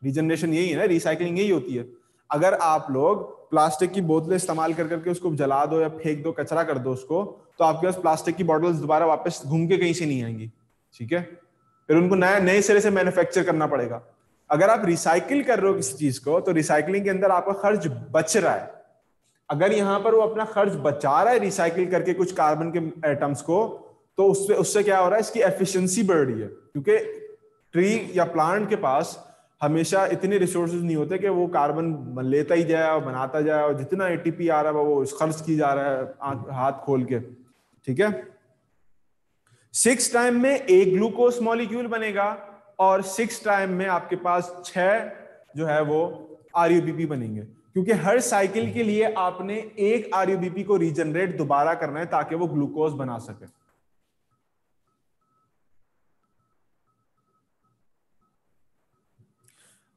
रीजनरेशन यही है ना, रिसाइकलिंग यही होती है। अगर आप लोग प्लास्टिक की बोतलें इस्तेमाल कर करके उसको जला दो या फेंक दो, कचरा कर दो उसको, तो आपके पास प्लास्टिक की बॉटल्स दोबारा वापस घूम के कहीं से नहीं आएंगी, ठीक है? फिर उनको नया नए सिरे से मैन्युफैक्चर करना पड़ेगा। अगर आप रिसाइकिल कर रहे हो किसी चीज को, तो रिसाइकलिंग के अंदर आपका खर्च बच रहा है। अगर यहां पर वो अपना खर्च बचा रहा है रिसाइकिल करके कुछ कार्बन के एटम्स को, तो उससे उससे क्या हो रहा है, इसकी एफिशिएंसी बढ़ रही है, क्योंकि ट्री या प्लांट के पास हमेशा इतने रिसोर्सेज नहीं होते कि वो कार्बन लेता ही जाए और बनाता जाए, और जितना एटीपी आ रहा है वो खर्च की जा रहा है हाथ खोल के, ठीक है? 6 टाइम में एक ग्लूकोज मॉलिक्यूल बनेगा, और 6 टाइम में आपके पास 6 जो है वो आरयूबीपी बनेंगे, क्योंकि हर साइकिल के लिए आपने एक आरयूबीपी को रीजनरेट दोबारा करना है ताकि वो ग्लूकोज बना सके।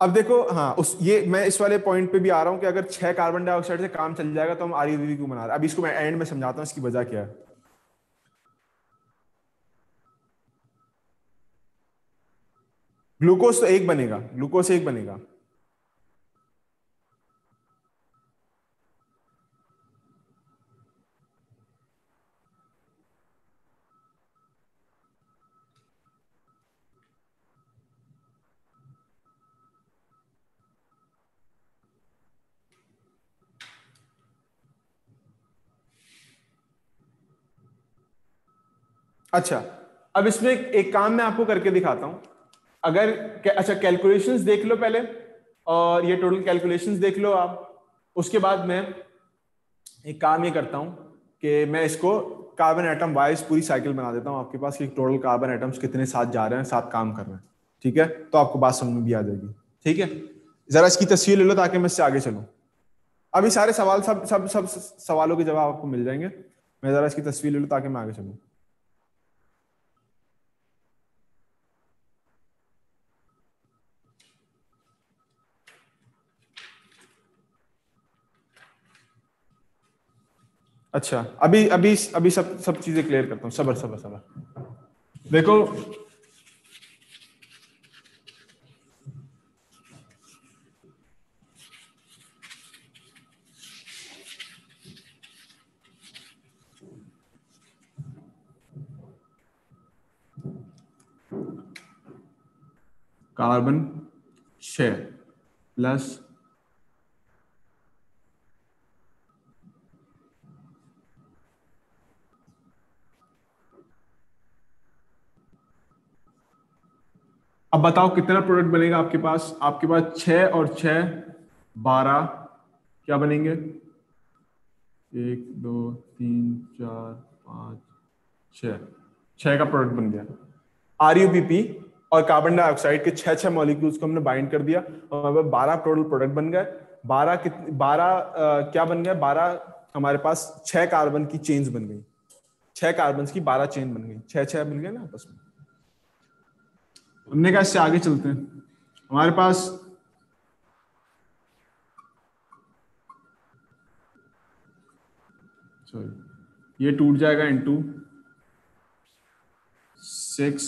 अब देखो, हाँ, उस ये मैं इस वाले पॉइंट पे भी आ रहा हूं कि अगर 6 कार्बन डाइऑक्साइड से काम चल जाएगा तो हम आरयूबीपी क्यों बना रहे हैं। अब इसको मैं एंड में समझाता हूं इसकी वजह क्या है। ग्लूकोज तो एक बनेगा, ग्लूकोज एक बनेगा। अच्छा, अब इसमें एक काम मैं आपको करके दिखाता हूं। अगर अच्छा, कैलकुलेशंस देख लो पहले, और ये टोटल कैलकुलेशंस देख लो आप। उसके बाद मैं एक काम ये करता हूं कि मैं इसको कार्बन एटम वाइज पूरी साइकिल बना देता हूं आपके पास कि टोटल कार्बन एटम्स कितने साथ जा रहे हैं, साथ काम कर रहे हैं, ठीक है? तो आपको बात समझ में भी आ जाएगी, ठीक है? जरा इसकी तस्वीर ले लो ताकि मैं इससे आगे चलूं। अभी सारे सवाल सब सवालों के जवाब आपको मिल जाएंगे। मैं जरा इसकी तस्वीर ले लूं ताकि मैं आगे चलूं। अच्छा, अभी अभी अभी सब सब चीजें क्लियर करता हूँ, सबर सबर सबर। देखो, कार्बन 6 प्लस अब बताओ कितना प्रोडक्ट बनेगा आपके पास। आपके पास 6 और 6 12 क्या बनेंगे? 1 2 3 4 5 6, 6 का प्रोडक्ट बन गया। आरयूबीपी और कार्बन डाइऑक्साइड के 6 मॉलिक्यूल्स को हमने बाइंड कर दिया, और हमारे पास 12 टोटल प्रोडक्ट बन गए। 12 क्या बन गया? 12 हमारे पास 6 कार्बन की चेन्स बन गई, 6 कार्बन की 12 चेन बन गई, 6 6 बन गए ना आपस में। हमने कहा इससे आगे चलते हैं। हमारे पास सॉरी, ये टूट जाएगा इनटू 6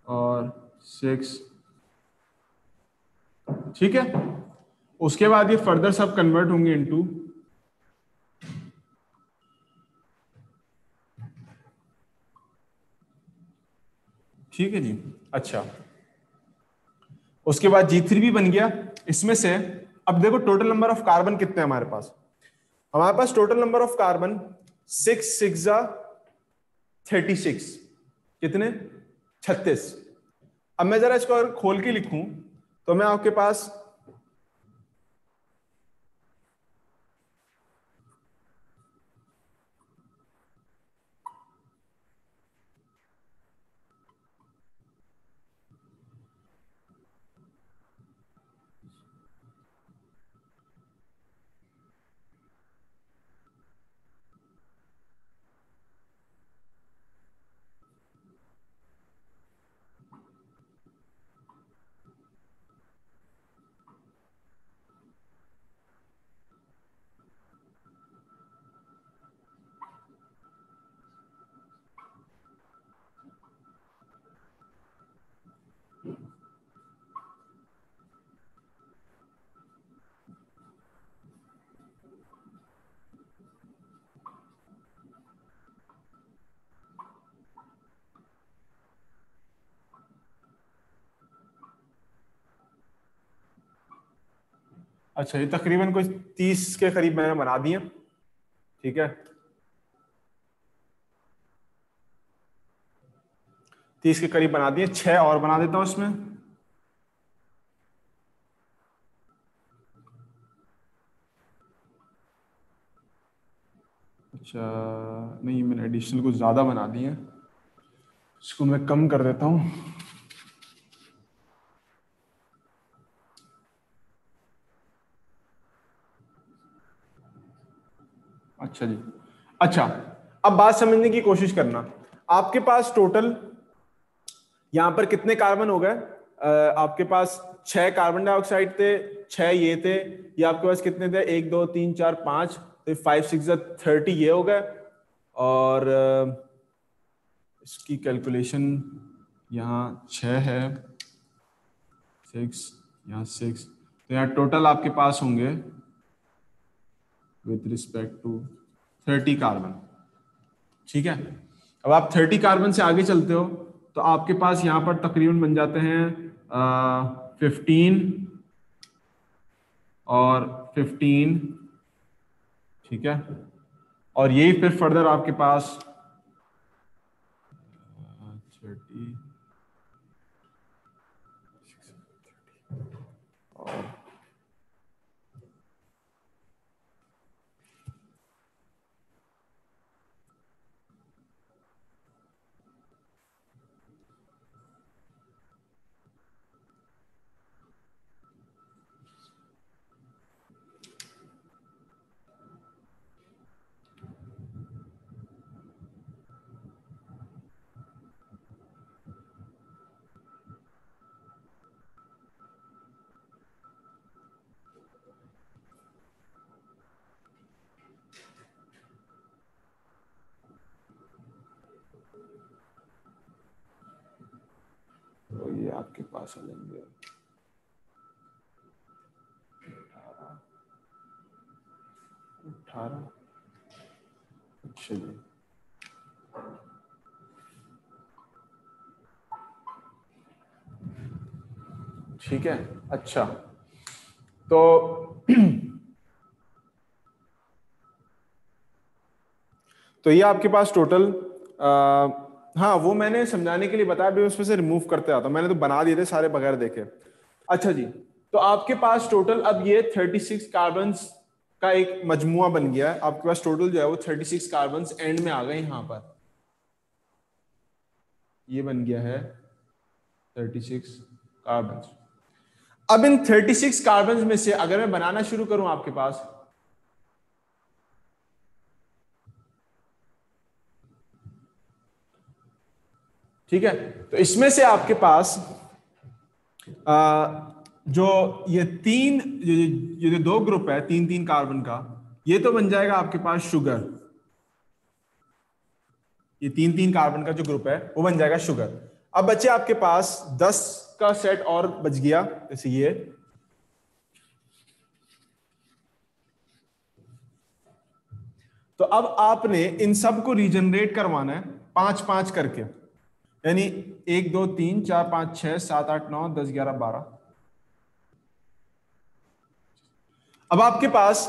और 6, ठीक है? उसके बाद ये फर्दर सब कन्वर्ट होंगे इनटू, ठीक है जी। अच्छा, उसके बाद G3 भी बन गया इसमें से। अब देखो टोटल नंबर ऑफ कार्बन कितने हैं हमारे पास। हमारे पास टोटल नंबर ऑफ कार्बन 6 6 36, कितने? 36। अब मैं जरा इसको अगर खोल के लिखूं तो मैं आपके पास अच्छा, ये तकरीबन कुछ 30 के करीब मैंने बना दिए। ठीक है, 30 के करीब बना दिए। 6 और बना देता हूं इसमें। अच्छा, नहीं, मैंने एडिशनल कुछ ज्यादा बना दिए, इसको मैं कम कर देता हूं। अच्छा जी। अच्छा, अब बात समझने की कोशिश करना। आपके पास टोटल यहां पर कितने कार्बन हो गए? आपके पास 6 कार्बन डाइऑक्साइड थे, 6 ये थे। ये आपके पास कितने थे? 1 2 3 4 5, तो 5 6 30 ये हो गए। और इसकी कैलकुलेशन यहाँ 6 है, 6 यहाँ 6, तो यहाँ टोटल आपके पास होंगे विथ रिस्पेक्ट टू 30 कार्बन। ठीक है, अब आप 30 कार्बन से आगे चलते हो तो आपके पास यहाँ पर तकरीबन बन जाते हैं 15 और 15। ठीक है, और यही फिर फर्दर आपके पास 30 और तो ये आपके पास आ जाएंगे 18। अच्छा जी, ठीक है। अच्छा, तो तो ये आपके पास टोटल हाँ, वो मैंने समझाने के लिए बताया, भी उसमें से रिमूव करते आता, मैंने तो बना दिए थे सारे बगैर देखे। अच्छा जी, तो आपके पास टोटल अब ये 36 कार्बन्स का एक मजमुआ बन गया है। आपके पास टोटल जो है वो 36 कार्बन्स एंड में आ गए। यहां पर ये बन गया है 36 कार्बन्स। अब इन 36 कार्बन्स में से अगर मैं बनाना शुरू करूं आपके पास, ठीक है, तो इसमें से आपके पास जो ये तीन, ये जो दो ग्रुप है 3 3 कार्बन का, ये तो बन जाएगा आपके पास शुगर। ये 3 3 कार्बन का जो ग्रुप है वो बन जाएगा शुगर। अब बचे आपके पास 10 का सेट और बच गया, जैसे ये। तो अब आपने इन सब को रीजनरेट करवाना है 5 5 करके, यानी 1 2 3 4 5 6 7 8 9 10 11 12। अब आपके पास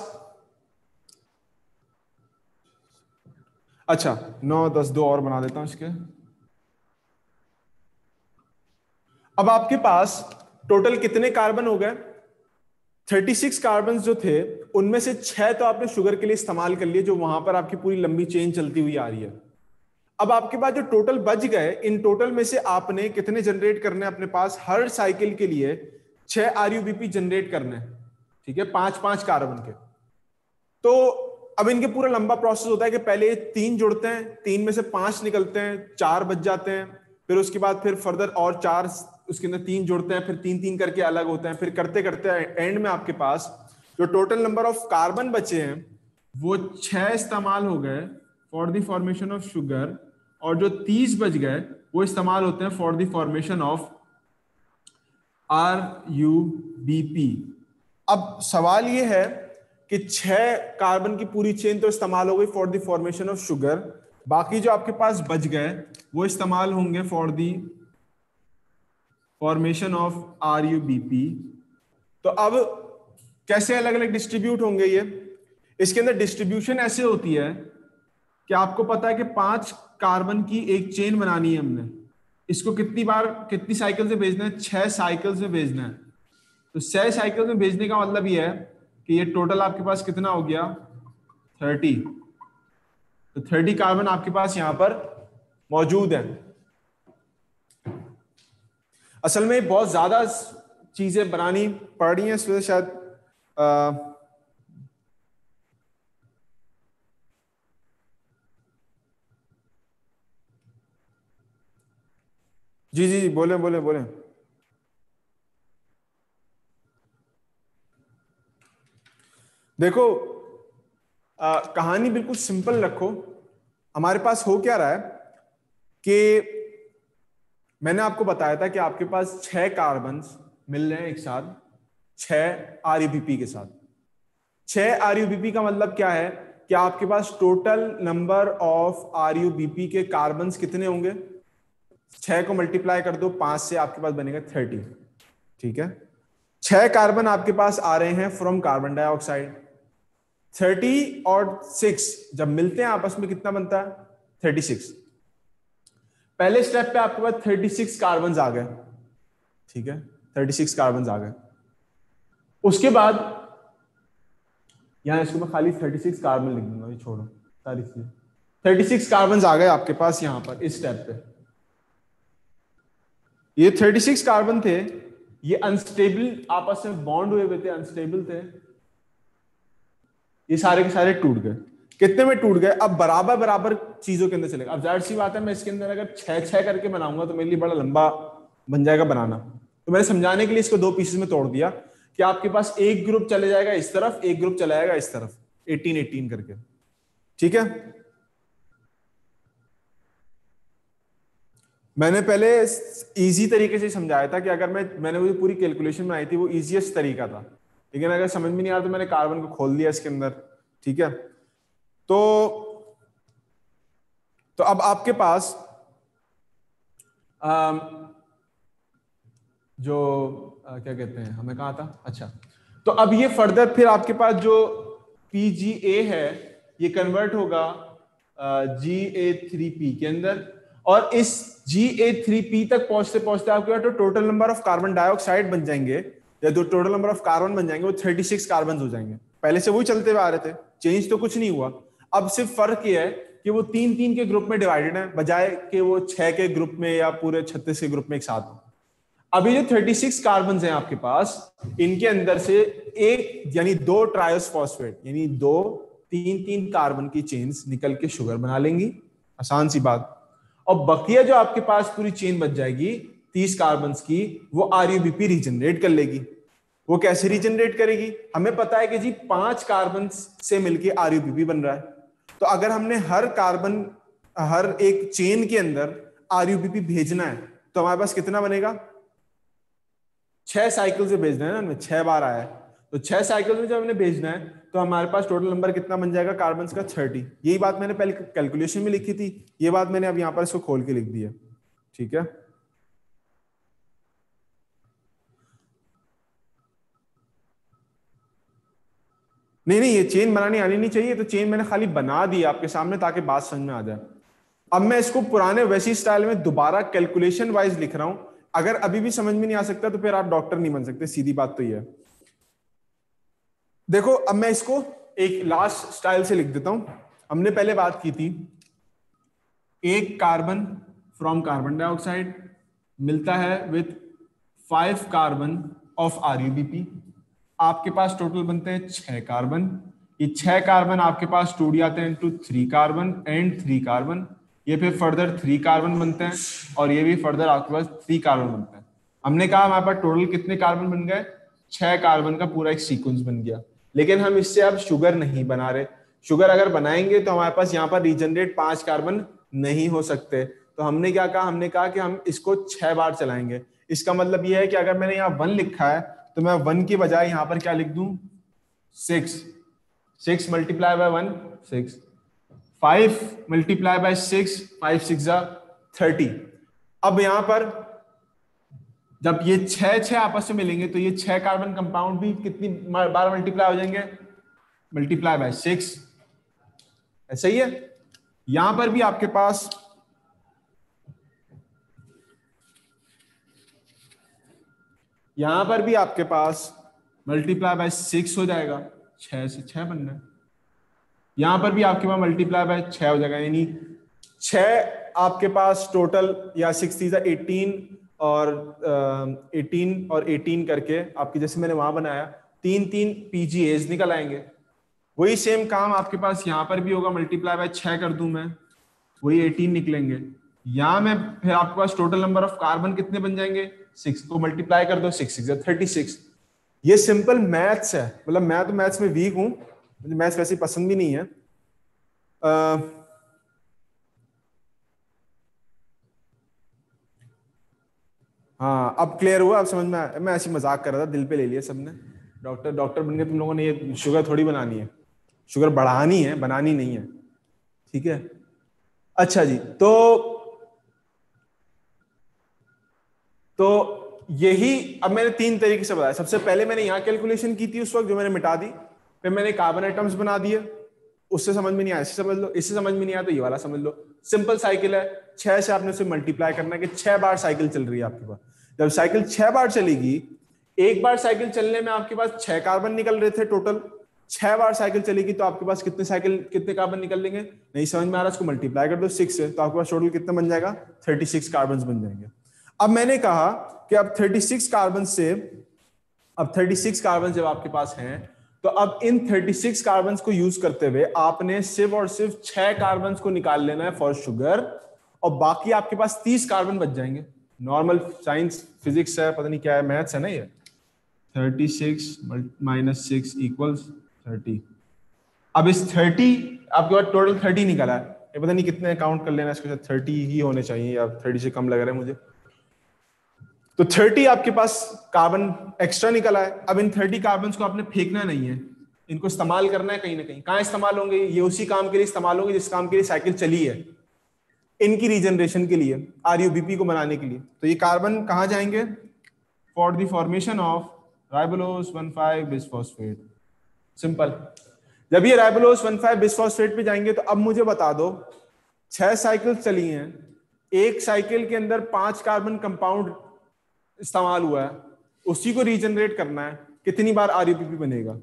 अच्छा 9 10 2 और बना देता हूं इसके। अब आपके पास टोटल कितने कार्बन हो गए? 36 कार्बन जो थे उनमें से 6 तो आपने शुगर के लिए इस्तेमाल कर लिए, जो वहां पर आपकी पूरी लंबी चेन चलती हुई आ रही है। अब आपके पास जो टोटल बच गए, इन टोटल में से आपने कितने जनरेट करने अपने पास? हर साइकिल के लिए 6 आरयूबीपी जनरेट करने। ठीक है, 5 5 कार्बन के। तो अब इनके पूरा लंबा प्रोसेस होता है कि पहले 3 जुड़ते हैं, 3 में से 5 निकलते हैं, 4 बच जाते हैं, फिर उसके बाद फिर फर्दर और 4 उसके अंदर 3 जुड़ते हैं, फिर 3 3 करके अलग होते हैं, फिर करते करते एंड में आपके पास जो टोटल नंबर ऑफ कार्बन बचे हैं वो 6 इस्तेमाल हो गए for the formation of sugar, और जो 30 बच गए वो इस्तेमाल होते हैं for the formation of RUBP। अब सवाल ये है कि 6 कार्बन की पूरी चेन तो इस्तेमाल हो गई for the formation of sugar, बाकी जो आपके पास बच गए वो इस्तेमाल होंगे for the formation of RUBP। तो अब कैसे अलग अलग डिस्ट्रीब्यूट होंगे ये? इसके अंदर डिस्ट्रीब्यूशन ऐसे होती है कि आपको पता है कि 5 कार्बन की एक चेन बनानी है हमने, इसको कितनी बार कितनी साइकिल से भेजना है? 6 साइकिल से भेजना है। तो 6 साइकिल में भेजने का मतलब ये है कि ये टोटल आपके पास कितना हो गया? 30। तो 30 कार्बन आपके पास यहां पर मौजूद है। असल में बहुत ज्यादा चीजें बनानी पड़ रही हैं, इस वजह से शायद जी जी जी, बोले बोले बोले। देखो कहानी बिल्कुल सिंपल रखो। हमारे पास हो क्या रहा है कि मैंने आपको बताया था कि आपके पास 6 कार्बन मिल रहे हैं एक साथ 6 आरयूबीपी के साथ। 6 आरयूबीपी का मतलब क्या है कि आपके पास टोटल नंबर ऑफ आरयूबीपी के कार्बन कितने होंगे? 6 को मल्टीप्लाई कर दो 5 से, आपके पास बनेगा 30। ठीक है, 6 कार्बन आपके पास आ रहे हैं फ्रॉम कार्बन डाइऑक्साइड। 30 और 6 जब मिलते हैं आपस में कितना बनता है? 36। पहले स्टेप पे आपके पास 36 कार्बन आ गए। ठीक है, 36 कार्बन आ गए। उसके बाद यहां इसको मैं खाली 36 कार्बन लिख दूंगा, ये छोड़ो सारी चीजें। 36 कार्बन आ गए आपके पास यहां पर इस स्टेप पे। ये 36 कार्बन थे, ये अनस्टेबल आपस में बॉन्ड हुए थे, अनस्टेबल थे। ये सारे के सारे टूट गए। कितने में टूट गए? अब बराबर बराबर चीजों के अंदर चलेगा। अब जाहिर सी बात है, मैं इसके अंदर अगर 6-6 करके बनाऊंगा तो मेरे लिए बड़ा लंबा बन जाएगा बनाना। तो मैंने समझाने के लिए इसको 2 पीसेस में तोड़ दिया कि आपके पास एक ग्रुप चले जाएगा इस तरफ, एक ग्रुप चला जाएगा इस तरफ, 18-18 करके। ठीक है, मैंने पहले इजी तरीके से समझाया था कि अगर मैंने वो पूरी कैलकुलेशन बनाई थी वो इजीएस्ट तरीका था, लेकिन अगर समझ में नहीं आ रहा तो मैंने कार्बन को खोल दिया इसके अंदर। ठीक है, तो अब आपके पास क्या कहते हैं, हमें कहा था, अच्छा, तो अब ये फर्दर फिर आपके पास जो PGA है ये कन्वर्ट होगा GA3P के अंदर, और इस GA3P तक पहुंचते पहुंचते आपके पास तो total number of carbon dioxide बन जाएंगे, या जो टोटल नंबर ऑफ कार्बन बन जाएंगे वो 36 कार्बन हो जाएंगे। पहले से वही चलते हुए आ रहे थे, चेंज तो कुछ नहीं हुआ। अब सिर्फ फर्क ये है कि वो 3-3 के ग्रुप में डिवाइडेड है, बजाय कि वो 6 के ग्रुप में या पूरे 36 के ग्रुप में एक साथ हो। अभी जो 36 कार्बन हैं आपके पास, इनके अंदर से एक यानी 2 ट्रायोस फॉस्फेट यानी 2 3-3 कार्बन की चेन्स निकल के शुगर बना लेंगी, आसान सी बात। और बकिया जो आपके पास पूरी चेन बच जाएगी 30 कार्बन की, वो आरयूबीपी रीजनरेट कर लेगी। वो कैसे रीजनरेट करेगी? हमें पता है कि जी 5 कार्बन से मिलके आरयूबीपी बन रहा है। तो अगर हमने हर कार्बन हर एक चेन के अंदर आरयूबीपी भेजना है तो हमारे पास कितना बनेगा? 6 साइकिल से भेजना है ना, हमें 6 बार आया है, तो 6 साइकिल में जब हमने भेजना है तो हमारे पास टोटल नंबर कितना बन जाएगा कार्बन का? 30। यही बात मैंने पहले कैलकुलेशन में लिखी थी, ये बात मैंने अब यहां पर इसको खोल के लिख दी है। ठीक है, नहीं नहीं, ये चेन बनानी आनी नहीं चाहिए, तो चेन मैंने खाली बना दी आपके सामने ताकि बात समझ में आ जाए। अब मैं इसको पुराने वैसी स्टाइल में दोबारा कैलकुलेशन वाइज लिख रहा हूं। अगर अभी भी समझ में नहीं आ सकता तो फिर आप डॉक्टर नहीं बन सकते, सीधी बात तो ये है। देखो अब मैं इसको एक लास्ट स्टाइल से लिख देता हूं। हमने पहले बात की थी, एक कार्बन फ्रॉम कार्बन डाइऑक्साइड मिलता है विथ 5 कार्बन ऑफ आरयूबीपी। आपके पास टोटल बनते हैं 6 कार्बन। ये 6 कार्बन आपके पास टूट जाते हैं इनटू 3 कार्बन एंड 3 कार्बन। ये फिर फर्दर 3 कार्बन बनते हैं और ये भी फर्दर आपके पास 3 कार्बन बनते हैं। हमने कहा हमारे पास टोटल कितने कार्बन बन गए? 6 कार्बन का पूरा एक सीक्वेंस बन गया। लेकिन हम इससे अब शुगर नहीं बना रहे। शुगर अगर बनाएंगे तो हमारे पास यहाँ पर रीजनरेट 5 कार्बन नहीं हो सकते। तो हमने क्या कहा? हमने कहा कि हम इसको 6 बार चलाएंगे। इसका मतलब यह है कि अगर मैंने यहाँ 1 लिखा है तो मैं 1 की बजाय यहां पर क्या लिख दूं? 6। 6 मल्टीप्लाई बाय 1 6, 5 मल्टीप्लाई बाय 6 5 6 30। अब यहां पर जब ये छह आपस में मिलेंगे तो ये 6 कार्बन कंपाउंड भी कितनी बार मल्टीप्लाई हो जाएंगे, मल्टीप्लाई बाय 6। ऐसा ही है यहां पर भी आपके पास मल्टीप्लाई बाय 6 हो जाएगा, 6 से 6 बनना है। यहां पर भी आपके पास मल्टीप्लाई बाय 6 हो जाएगा, यानी 6 आपके पास टोटल, या 6 थी 18 और 18 और 18 करके आपकी, जैसे मैंने वहां बनाया, 3 PGAs निकल आएंगे। वही सेम काम आपके पास यहां पर भी होगा, मल्टीप्लाई बाय 6 कर दूं मैं, वही 18 निकलेंगे। यहां में फिर आपके पास टोटल नंबर ऑफ कार्बन कितने बन जाएंगे, 6 को मल्टीप्लाई कर दो, 6 6 36। ये सिंपल मैथ्स है, मतलब मैं तो मैथ्स में वीक हूं, मुझे मैथ्स वैसे पसंद भी नहीं है। हाँ अब क्लियर हुआ, अब समझ में आया। मैं ऐसे मजाक कर रहा था, दिल पे ले लिया सबने। डॉक्टर बन के तुम लोगों ने ये शुगर थोड़ी बनानी है, शुगर बढ़ानी है, बनानी नहीं है, ठीक है। अच्छा जी, तो यही अब मैंने 3 तरीके से बताया। सबसे पहले मैंने यहाँ कैलकुलेशन की थी उस वक्त, जो मैंने मिटा दी। फिर मैंने कार्बन आइटम्स बना दिए, उससे समझ में नहीं आया इससे समझ लो, इससे समझ में नहीं आया तो ये वाला समझ लो। सिंपल साइकिल है, 6 से आपने उसे मल्टीप्लाई करना है कि 6 बार साइकिल चल रही है आपके पास। जब साइकिल 6 बार चलेगी, एक बार साइकिल चलने में आपके पास 6 कार्बन निकल रहे थे टोटल, 6 बार साइकिल चलेगी तो आपके पास कितने कार्बन निकल लेंगे, नहीं समझ में आ रहा, इसको मल्टीप्लाई कर दो 6 से, तो आपके पास टोटल कितना बन जाएगा, 36 कार्बन बन जाएंगे। अब मैंने कहा कि अब 36 कार्बन जब आपके पास हैं, तो अब इन 36 कार्बन को यूज करते हुए आपने सिर्फ और सिर्फ 6 कार्बन को निकाल लेना है फॉर शुगर, और बाकी आपके पास 30 कार्बन बच जाएंगे। नॉर्मल साइंस फिजिक्स है, पता नहीं क्या है, मैथ्स है ना ये। 36 माइनस 6 इक्वल्स 30। अब इस 30 आपके पास टोटल 30 निकला है, ये पता नहीं कितने काउंट कर लेना, इसके साथ 30 ही होने चाहिए, या 30 से कम लग रहा है मुझे। तो 30 आपके पास कार्बन एक्स्ट्रा निकला है। अब इन 30 कार्बन को आपने फेंकना नहीं है, इनको इस्तेमाल करना है कहीं ना कहीं। कहां इस्तेमाल होंगे, ये उसी काम के लिए इस्तेमाल होंगे जिस काम के लिए साइकिल चली है, इनकी रीजनरेशन के लिए, RUBP को बनाने के लिए। तो ये कार्बन कहां जाएंगे, for the formation of राइबोलोज 1,5 bisphosphate. Simple. जब ये राइबोलोज 1,5 बिसफॉस्फेट पे जाएंगे, तो अब मुझे बता दो, 6 साइकिल चली हैं, एक साइकिल के अंदर 5 कार्बन कंपाउंड इस्तेमाल हुआ है, उसी को रीजनरेट करना है, कितनी बार RUBP बनेगा।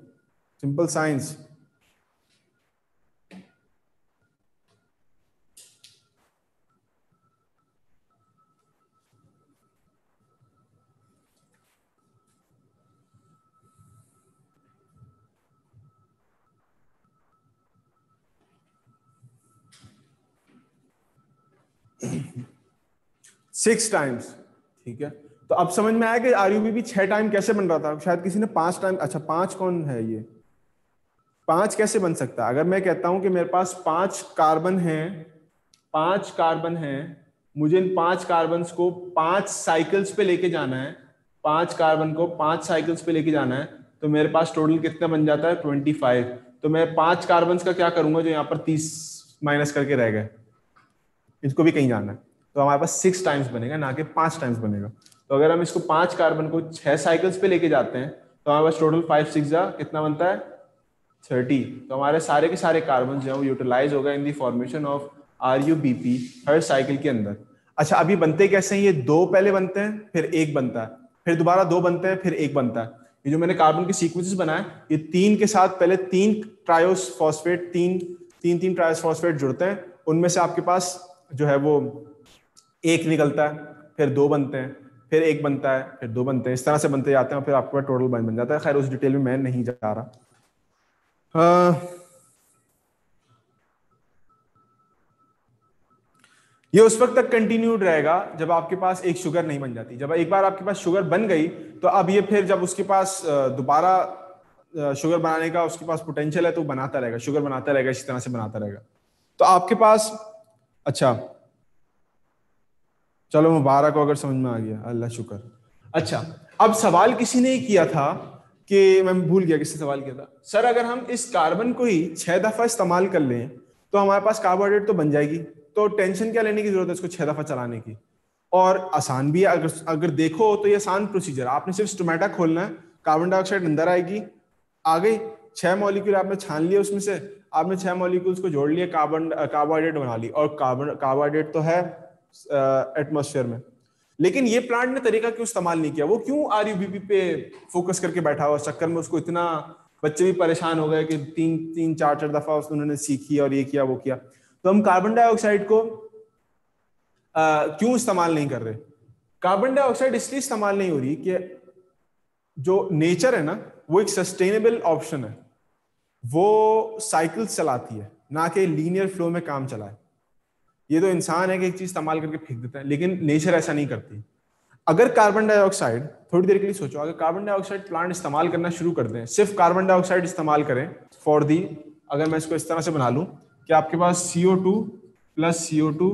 Simple science. सिक्स टाइम्स, ठीक है। तो अब समझ में आया कि RUBP 6 टाइम कैसे बन रहा था। शायद किसी ने 5 टाइम, अच्छा 5 कौन है ये, 5 कैसे बन सकता है। अगर मैं कहता हूं कि मेरे पास 5 कार्बन है, मुझे इन 5 कार्बन को 5 साइकिल्स पे लेके जाना है, 5 कार्बन को 5 साइकिल्स पे लेके जाना है, तो मेरे पास टोटल कितना बन जाता है, 25। तो मैं 5 कार्बन का क्या करूंगा, जो यहाँ पर 30 माइनस करके रह गए, इसको भी कहीं जाना है, तो हमारे पास 6 टाइम्स बनेगा, ना कि 5 टाइम्स बनेगा। तो अगर हम इसको 5 कार्बन को 6 साइकिल्स पे लेके जाते हैं, तो हमारे पास टोटल 5 6 जा कितना बनता है, 30। तो हमारे सारे के सारे कार्बन जो है वो यूटिलाइज होगा in the formation of RUBP हर साइकिल के अंदर। अच्छा, अभी बनते कैसे हैं, ये 2 पहले बनते हैं, फिर 1 बनता है, फिर दोबारा 2 बनते हैं, फिर 1 बनता है। ये जो मैंने कार्बन के सीक्वेंसेस बनाए, ये 3 के साथ पहले 3 ट्रायोस फॉस्फेट, तीन ट्रायोस फॉस्फेट जुड़ते हैं, उनमें से आपके पास जो है वो 1 निकलता है, फिर 2 बनते हैं, फिर 1 बनता है, फिर 2 बनते हैं, इस तरह से बनते जाते हैं, फिर आपके पास टोटल बन जाता है। खैर उस डिटेल में मैं नहीं जा रहा। ये उस वक्त तक कंटिन्यूड रहेगा जब आपके पास एक शुगर नहीं बन जाती। जब एक बार आपके पास शुगर बन गई, तो अब ये फिर जब उसके पास दोबारा शुगर बनाने का उसके पास पोटेंशियल है, तो बनाता रहेगा, शुगर बनाता रहेगा, इसी तरह से बनाता रहेगा। तो आपके पास, अच्छा चलो मुबारक हो अगर समझ में आ गया, अल्लाह शुक्र। अच्छा, अब सवाल किसी ने किया था कि मैं भूल गया किसने सवाल किया था, सर अगर हम इस कार्बन को ही 6 दफा इस्तेमाल कर लें तो हमारे पास कार्बोहाइड्रेट तो बन जाएगी, तो टेंशन क्या लेने की जरूरत है इसको 6 दफा चलाने की। और आसान भी है। अगर देखो तो ये आसान प्रोसीजर, आपने सिर्फ स्टोमेटा खोलना है, कार्बन डाइऑक्साइड अंदर आएगी, आ गई, 6 मॉलिक्यूल आपने छान लिया, उसमें से आपने 6 मॉलिक्यूल्स को जोड़ लिया, कार्बोहाइड्रेट बना ली, और कार्बोहाइड्रेट तो है एटमॉस्फेयर में। लेकिन ये प्लांट ने तरीका क्यों इस्तेमाल नहीं किया? वो क्यों आरयूबीपी पे फोकस करके बैठा हुआ? चक्कर में उसको इतना, बच्चे भी परेशान हो गए कि तीन चार दफा उन्होंने सीखी और ये किया वो किया। तो हम कार्बन डाइऑक्साइड को क्यों इस्तेमाल नहीं कर रहे? कार्बन डाइऑक्साइड इसलिए इस्तेमाल नहीं हो रही कि जो नेचर है ना, वो एक सस्टेनेबल ऑप्शन है, वो साइकिल चलाती है, ना कि लीनियर फ्लो में काम चलाए। ये तो इंसान है कि एक चीज इस्तेमाल करके फेंक देता है, लेकिन नेचर ऐसा नहीं करती। अगर कार्बन डाइऑक्साइड, थोड़ी देर के लिए सोचो, अगर कार्बन डाइऑक्साइड प्लांट इस्तेमाल करना शुरू कर दें, सिर्फ कार्बन डाइऑक्साइड इस्तेमाल करें फॉर दी, अगर मैं इसको इस तरह से बना लूं कि आपके पास CO2 plus CO2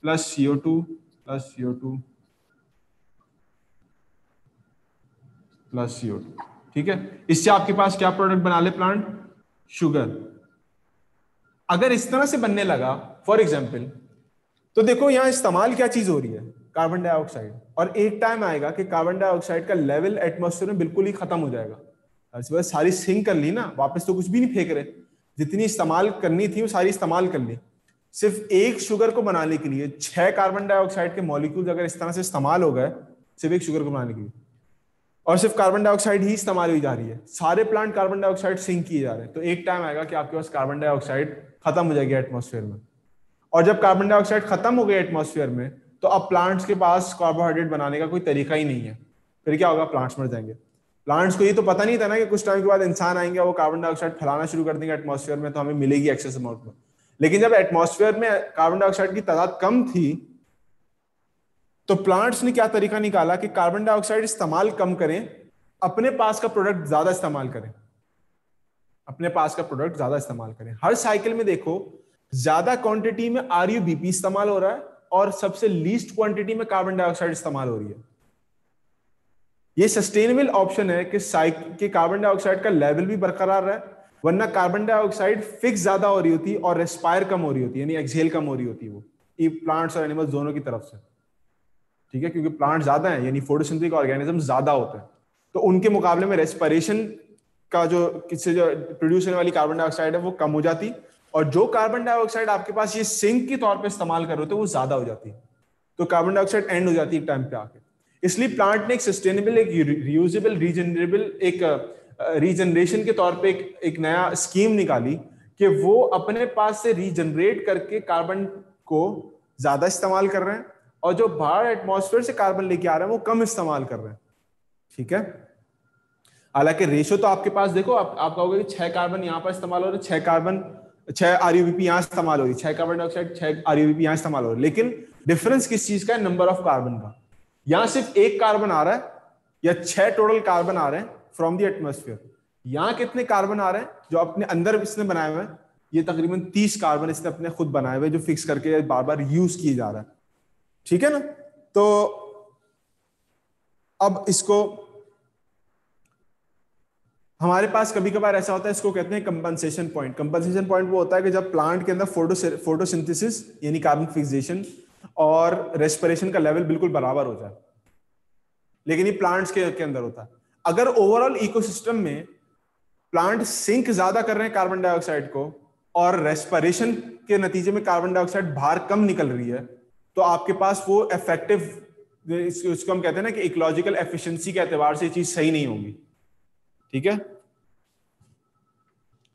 plus CO2 plus CO2 plus CO2, ठीक है, इससे आपके पास क्या प्रोडक्ट बना ले प्लांट? शुगर। अगर इस तरह से बनने लगा फॉर एग्जाम्पल, तो देखो यहां इस्तेमाल क्या चीज हो रही है? Carbon dioxide. और एक टाइम आएगा कि कार्बन डाइऑक्साइड का लेवल एटमॉस्फेयर में बिल्कुल ही खत्म हो जाएगा। सारी सिंक कर ली ना, वापस तो कुछ भी नहीं फेंक रहे, जितनी इस्तेमाल करनी थी वो सारी इस्तेमाल कर ली। सिर्फ एक शुगर को बनाने के लिए 6 कार्बन डाइऑक्साइड के मॉलिक्यूल्स अगर इस तरह से इस्तेमाल हो गए, सिर्फ एक शुगर को बनाने के लिए, और सिर्फ कार्बन डाइऑक्साइड ही इस्तेमाल हुई जा रही है, सारे प्लांट कार्बन डाइऑक्साइड सिंक किए जा रहे हैं, तो एक टाइम आएगा कि आपके पास कार्बन डाइऑक्साइड खत्म हो जाएगी एटमॉस्फेयर में। और जब कार्बन डाइऑक्साइड खत्म हो गई एटमॉस्फेयर में, तो अब प्लांट्स के पास कार्बोहाइड्रेट बनाने का कोई तरीका ही नहीं है। फिर क्या होगा? प्लांट्स मर जाएंगे। प्लांट्स को ये तो पता नहीं था ना कि कुछ टाइम के बाद इंसान आएंगे, वो कार्बन डाइऑक्साइड फैलाना शुरू कर देंगे एटमॉस्फेयर में, तो हमें मिलेगी एक्सेस अमाउंट में। लेकिन जब एटमॉस्फेयर में कार्बन डाइऑक्साइड की तादाद कम थी, तो प्लांट्स ने क्या तरीका निकाला कि कार्बन डाइऑक्साइड इस्तेमाल कम करें, अपने पास का प्रोडक्ट ज्यादा इस्तेमाल करें, अपने पास का प्रोडक्ट ज्यादा इस्तेमाल करें। हर साइकिल में देखो, ज्यादा क्वांटिटी में आरयूबीपी इस्तेमाल हो रहा है और सबसे लीस्ट क्वांटिटी में कार्बन डाइऑक्साइड इस्तेमाल हो रही है। ये सस्टेनेबल ऑप्शन है कि कार्बन डाइऑक्साइड का लेवल भी बरकरार रहे, वरना कार्बन डाइऑक्साइड फिक्स ज्यादा हो रही होती और रेस्पायर कम हो रही होती, यानी एक्सहेल कम हो रही होती वो, ये प्लांट्स और एनिमल्स दोनों की तरफ से, ठीक है, क्योंकि प्लांट ज्यादा है, यानी फोटोसिंथेटिक ऑर्गेनिज्म ज्यादा होते हैं, तो उनके मुकाबले में रेस्पिरेशन का जो प्रोड्यूस होने वाली कार्बन डाइऑक्साइड है वो कम हो जाती, और जो कार्बन डाइऑक्साइड आपके पास ये सिंक के तौर पे इस्तेमाल कर रहे होते वो ज्यादा हो जाती, तो कार्बन डाइऑक्साइड एंड हो जाती है एक टाइम पे आके। इसलिए प्लांट ने एक सस्टेनेबल, एक रीयूजेबल, रीजनरेबल, एक रीजनरेशन के तौर पे एक नया स्कीम निकाली कि वो अपने पास से रीजनरेट करके कार्बन को ज्यादा इस्तेमाल कर रहे हैं, और जो बाहर एटमॉस्फेयर से कार्बन लेके आ रहे हैं वो कम इस्तेमाल कर रहे हैं, ठीक है। हालांकि रेशो तो आपके पास देखो, आप कहोगे कि 6 कार्बन यहां पर इस्तेमाल हो रहे, 6 आरयूबीपी यहां इस्तेमाल हो रही, 6 कार्बन डाइऑक्साइड 6 आरयूबीपी यहां इस्तेमाल हो रही, लेकिन डिफरेंस किस चीज का है? नंबर ऑफ कार्बन का। यहां सिर्फ 1 कार्बन आ रहा है या 6 टोटल कार्बन आ रहे हैं फ्रॉम द एटमॉस्फेयर। यहां कितने कार्बन आ रहे हैं जो अपने अंदर इसने बनाए हुए हैं? ये तकरीबन 30 कार्बन इसने अपने खुद बनाए हुए, जो फिक्स करके बार बार यूज किए जा रहा है, ठीक है ना। तो अब इसको हमारे पास कभी कभार ऐसा होता है, इसको कहते हैं कंपनसेशन पॉइंट। कंपनसेशन पॉइंट वो होता है कि जब प्लांट के अंदर फोटोसिंथेसिस यानी कार्बन फिक्सेशन और रेस्पिरेशन का लेवल बिल्कुल बराबर हो जाए, लेकिन ये प्लांट्स के अंदर होता है। अगर ओवरऑल इकोसिस्टम में प्लांट सिंक ज्यादा कर रहे हैं कार्बन डाइऑक्साइड को, और रेस्पिरेशन के नतीजे में कार्बन डाइऑक्साइड बाहर कम निकल रही है, तो आपके पास वो इफेक्टिव, इसको हम कहते हैं ना कि इकोलॉजिकल एफिशिएंसी के एतबार से ये चीज सही नहीं होगी, ठीक है।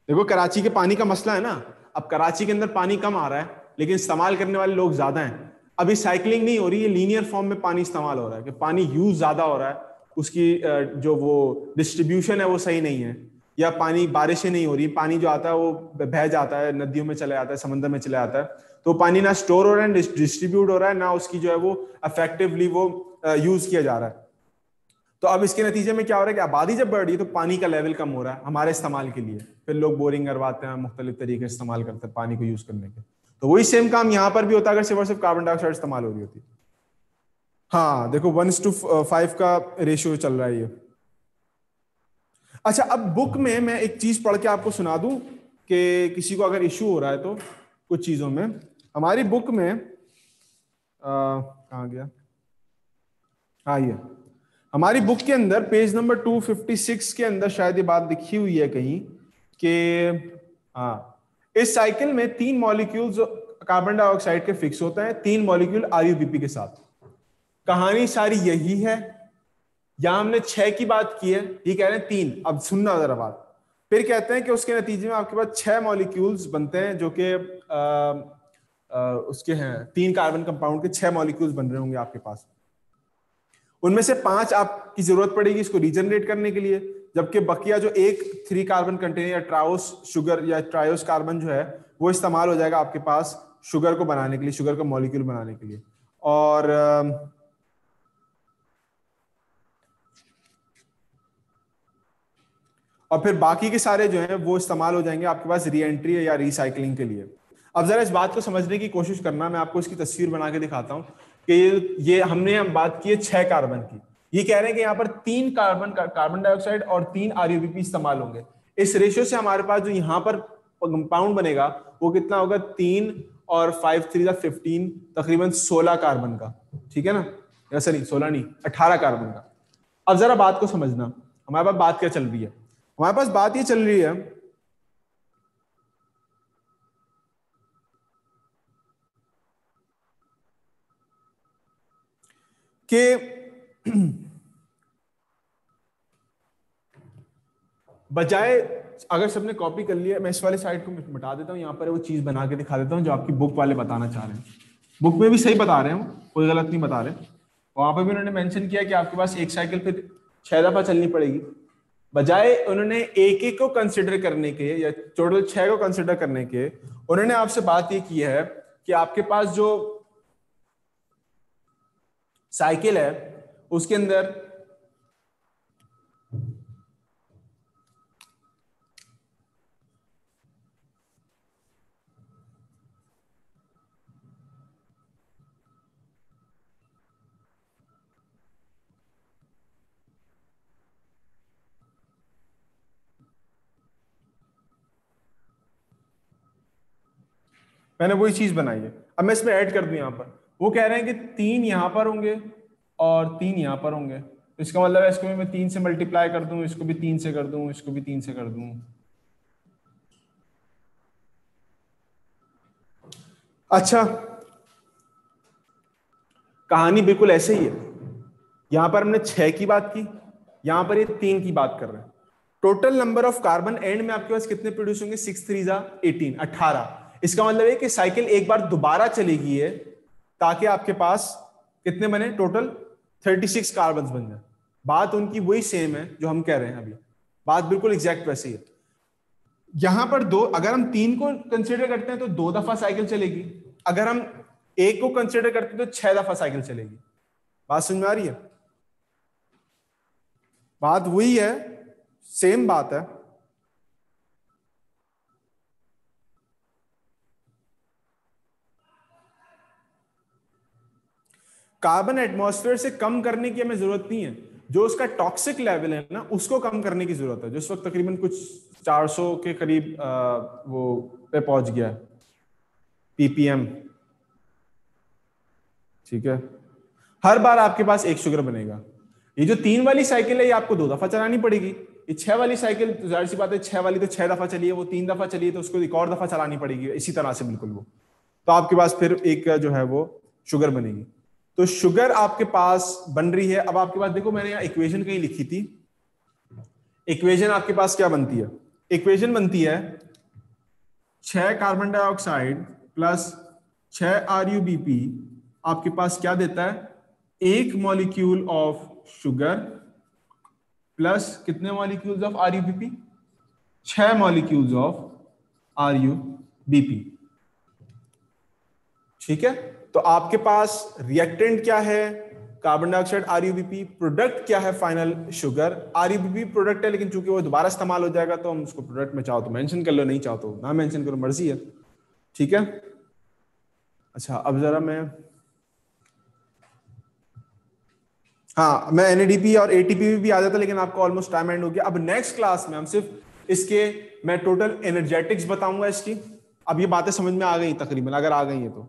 देखो कराची के पानी का मसला है ना, अब कराची के अंदर पानी कम आ रहा है लेकिन इस्तेमाल करने वाले लोग ज्यादा हैं। अभी साइकिलिंग नहीं हो रही है, लीनियर फॉर्म में पानी इस्तेमाल हो रहा है, कि पानी यूज ज्यादा हो रहा है, उसकी जो वो डिस्ट्रीब्यूशन है वो सही नहीं है, या पानी, बारिशें नहीं हो रही, पानी जो आता है वो बह जाता है, नदियों में चला जाता है, समंदर में चला जाता है, तो पानी ना स्टोर हो रहा है, डिस्ट्रीब्यूट हो रहा है, ना उसकी जो है वो इफेक्टिवली वो यूज किया जा रहा है। तो अब इसके नतीजे में क्या हो रहा है कि आबादी जब बढ़ रही है तो पानी का लेवल कम हो रहा है हमारे इस्तेमाल के लिए, फिर लोग बोरिंग करवाते हैं, मुख्तलिफ तरीके से इस्तेमाल करते हैं पानी को यूज करने के। तो वही सेम काम यहाँ पर भी होता है अगर सिर्फ और सिर्फ कार्बन डाइऑक्साइड इस्तेमाल हो रही होती। हाँ देखो 1:5 का रेशियो चल रहा है ये। अच्छा, अब बुक में मैं एक चीज पढ़ के आपको सुना दूं कि किसी को अगर इश्यू हो रहा है तो कुछ चीजों में। हमारी बुक में कहाँ गया, हाँ ये हमारी बुक के अंदर पेज नंबर 256 के अंदर शायद ये बात लिखी हुई है कहीं कि हाँ इस साइकिल में 3 मॉलिक्यूल्स कार्बन डाइऑक्साइड के फिक्स होते हैं, 3 मॉलिक्यूल आरयूबीपी के साथ। कहानी सारी यही है। यहां हमने 6 की बात की है, ये कह रहे हैं 3। अब सुनना जरा बात। फिर कहते हैं कि उसके नतीजे में आपके पास 6 मॉलिक्यूल्स बनते हैं जो कि उसके हैं 3 कार्बन कंपाउंड के 6 मॉलिक्यूल्स बन रहे होंगे आपके पास। उनमें से 5 आपकी जरूरत पड़ेगी इसको रीजनरेट करने के लिए, जबकि बकिया जो एक 3 कार्बन कंटेनर या ट्रायोस शुगर या ट्रायोस कार्बन जो है वो इस्तेमाल हो जाएगा आपके पास शुगर को बनाने के लिए, शुगर का मॉलिक्यूल बनाने के लिए। और फिर बाकी के सारे जो हैं वो इस्तेमाल हो जाएंगे आपके पास री एंट्री या रिसाइकलिंग के लिए। अब जरा इस बात को समझने की कोशिश करना, मैं आपको इसकी तस्वीर बना के दिखाता हूं कि ये हमने हम बात की है 6 कार्बन की। ये कह रहे हैं कि यहाँ पर 3 कार्बन डाइऑक्साइड और 3 आरयूबीपी इस्तेमाल होंगे। इस रेशियो से हमारे पास जो यहाँ पर कंपाउंड बनेगा वो कितना होगा, 3 और 5 3 15, तकरीबन 16 कार्बन का। ठीक है ना, ऐसा नहीं 16 नहीं 18 कार्बन का। अब जरा बात को समझना, हमारे पास बात क्या चल रही है। हमारे पास बात ये चल रही है कि बजाय, अगर सबने कॉपी कर लिया, मैं इस वाले साइड को मिटा देता हूं, यहां पर वो चीज बना के दिखा देता हूं जो आपकी बुक वाले बताना चाह रहे हैं। बुक में भी सही बता रहे हैं, कोई गलत नहीं बता रहे। वहां पर भी उन्होंने मेंशन किया कि आपके पास एक साइकिल फिर 6 दफा चलनी पड़ेगी। बजाय उन्होंने एक एक को कंसिडर करने के या टोटल 6 को कंसिडर करने के, उन्होंने आपसे बात ये की है कि आपके पास जो साइकिल है उसके अंदर मैंने वही चीज बनाई है। अब मैं इसमें ऐड कर दूं, यहां पर वो कह रहे हैं कि 3 यहां पर होंगे और 3 यहां पर होंगे। तो इसका मतलब है इसको भी मैं 3 से मल्टीप्लाई कर दूं, इसको भी 3 से कर दूं, इसको भी 3 से कर दूं। अच्छा, कहानी बिल्कुल ऐसे ही है। यहां पर हमने 6 की बात की, यहां पर ये 3 की बात कर रहे हैं। Total number of carbon and में आपके पास कितने प्रोड्यूस होंगे, 6 3 18, 18। इसका मतलब है कि साइकिल एक बार दोबारा चलेगी है ताकि आपके पास कितने बने, टोटल 36 कार्बन बन जाए। बात उनकी वही सेम है जो हम कह रहे हैं अभी, बात बिल्कुल एग्जैक्ट वैसे ही है। यहां पर दो, अगर हम 3 को कंसिडर करते हैं तो 2 दफा साइकिल चलेगी, अगर हम 1 को कंसिडर करते हैं तो 6 दफा साइकिल चलेगी। बात समझ में आ रही है? बात वही है, सेम बात है। कार्बन एटमॉस्फेयर से कम करने की हमें जरूरत नहीं है, जो उसका टॉक्सिक लेवल है ना उसको कम करने की जरूरत है, जो इस वक्त तकरीबन कुछ 400 के करीब वो पे पहुंच गया है, पीपीएम। ठीक है, हर बार आपके पास एक शुगर बनेगा। ये जो 3 वाली साइकिल है ये आपको 2 दफा चलानी पड़ेगी। ये 6 वाली साइकिल तो जाहिर सी बात है 6 वाली तो 6 दफा चली है, वो 3 दफा चली है तो उसको एक और दफा चलानी पड़ेगी, इसी तरह से बिल्कुल वो। तो आपके पास फिर एक जो है वो शुगर बनेगी। तो शुगर आपके पास बन रही है। अब आपके पास देखो, मैंने यहाँ इक्वेशन कहीं लिखी थी। इक्वेशन आपके पास क्या बनती है, इक्वेशन बनती है 6 कार्बन डाइऑक्साइड प्लस 6 आरयूबीपी आपके पास क्या देता है, 1 मॉलिक्यूल ऑफ शुगर प्लस कितने molecules of RuBP, 6 molecules of RuBP. ठीक है, तो आपके पास रिएक्टेंट क्या है, कार्बन डाइऑक्साइड आरयूबीपी, प्रोडक्ट क्या है, फाइनल शुगर। आरयूबीपी प्रोडक्ट है लेकिन चूंकि वो दोबारा इस्तेमाल हो जाएगा तो हम उसको प्रोडक्ट में चाहो तो मेंशन कर लो, नहीं चाहो तो ना मेंशन करो, मर्जी है। ठीक है, अच्छा अब जरा मैं, हाँ मैं एनएडीपी और एटीपी भी आ जाता लेकिन आपको ऑलमोस्ट टाइम एंड हो गया। अब नेक्स्ट क्लास में हम सिर्फ इसके, मैं टोटल एनर्जेटिक्स बताऊंगा इसकी। अब ये बातें समझ में आ गई तकरीबन, अगर आ गई है तो।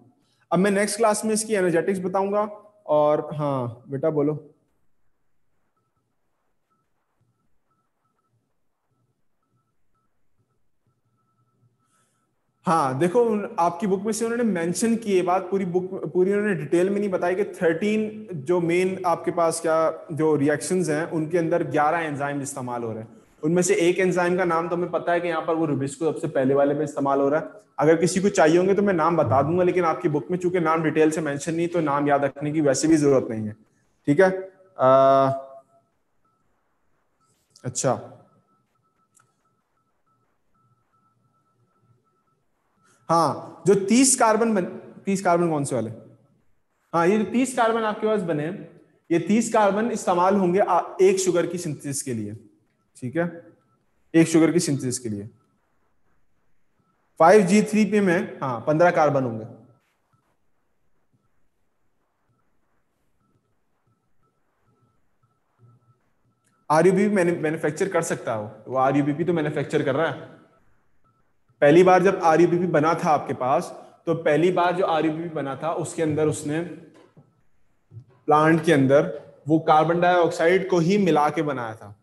अब मैं नेक्स्ट क्लास में इसकी एनर्जेटिक्स बताऊंगा। और हाँ बेटा बोलो। हाँ देखो, आपकी बुक में से उन्होंने मेंशन की ये बात, पूरी बुक पूरी उन्होंने डिटेल में नहीं बताई कि 13 जो मेन आपके पास क्या जो रिएक्शंस हैं उनके अंदर 11 एंजाइम इस्तेमाल हो रहे हैं। उनमें से एक एंजाइम का नाम तो हमें पता है कि यहाँ पर वो रुबिस्को सबसे पहले वाले में इस्तेमाल हो रहा है। अगर किसी को चाहिए होंगे तो मैं नाम बता दूंगा, लेकिन आपकी बुक में चूंकि नाम डिटेल से मेंशन नहीं तो नाम याद रखने की वैसे भी जरूरत नहीं है। ठीक है। अच्छा, हाँ जो 30 कार्बन कौन से वाले? हाँ, ये जो 30 कार्बन आपके पास बने हैं, ये 30 कार्बन इस्तेमाल होंगे एक शुगर की सिंथेसिस के लिए। ठीक है, एक शुगर की सिंथेसिस के लिए 5G3 पे में हाँ 15 कार्बन होंगे। आरयूबीपी मैन्युफैक्चर कर सकता हो, वो आरयूबीपी तो मैन्युफैक्चर कर रहा है। पहली बार जब आरयूबीपी बना था आपके पास, तो पहली बार जो आरयूबीपी बना था उसके अंदर उसने प्लांट के अंदर वो कार्बन डाइऑक्साइड को ही मिला के बनाया था।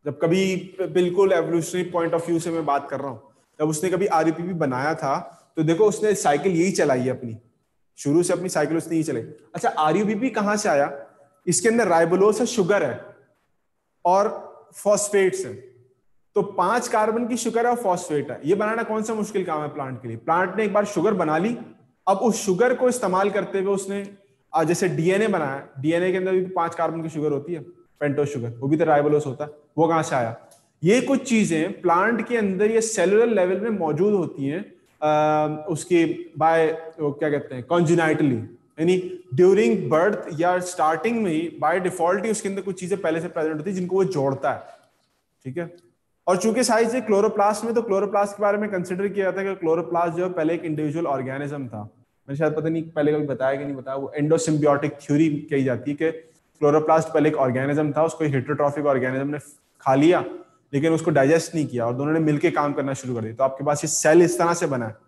जब कभी, बिल्कुल एवोल्यूशनरी पॉइंट ऑफ व्यू से मैं बात कर रहा हूं, जब उसने कभी आरयूपीपी बनाया था तो देखो उसने साइकिल यही चलाई है अपनी, शुरू से अपनी साइकिल उसने यही चलाई। अच्छा, आरयूपीपी कहां से आया? इसके अंदर राइबोलोस है, शुगर है और फॉस्फेट्स है। तो 5 कार्बन की शुगर है और फॉस्फेट है। ये बनाना कौन सा मुश्किल काम है प्लांट के लिए? प्लांट ने एक बार शुगर बना ली, अब उस शुगर को इस्तेमाल करते हुए उसने जैसे डीएनए बनाया, डीएनए के अंदर भी 5 कार्बन की शुगर होती है, पेंटोस शुगर, वो भी तो राइबोलोस होता है। वो कहां से आया? ये कुछ चीजें प्लांट के अंदर ये सेलुलर लेवल में मौजूद होती हैं, उसके बाय क्या कहते हैं कॉन्जिनाइटली, यानी ड्यूरिंग बर्थ या स्टार्टिंग में ही बाय डिफॉल्ट ही उसके अंदर कुछ चीजें पहले से प्रेजेंट होती है जिनको वो जोड़ता है। ठीक है। और चूंकि साइज है क्लोरोप्लास्ट में, तो क्लोरोप्लास्ट के बारे में कंसिडर किया जाता है कि क्लोरोप्लास्ट जो है पहले एक इंडिविजुअल ऑर्गेनिज्म था। मैंने शायद पता नहीं पहले कभी बताया कि नहीं बताया, वो एंडोसिम्बियोटिक थ्योरी कही जाती है कि क्लोरोप्लास्ट पहले एक ऑर्गेनिज्म था, उसको हेटेरोट्रॉफिक ऑर्गेनिज्म ने खा लिया लेकिन उसको डाइजेस्ट नहीं किया और दोनों ने मिलकर काम करना शुरू कर दिया। तो आपके पास ये सेल इस तरह से बना है।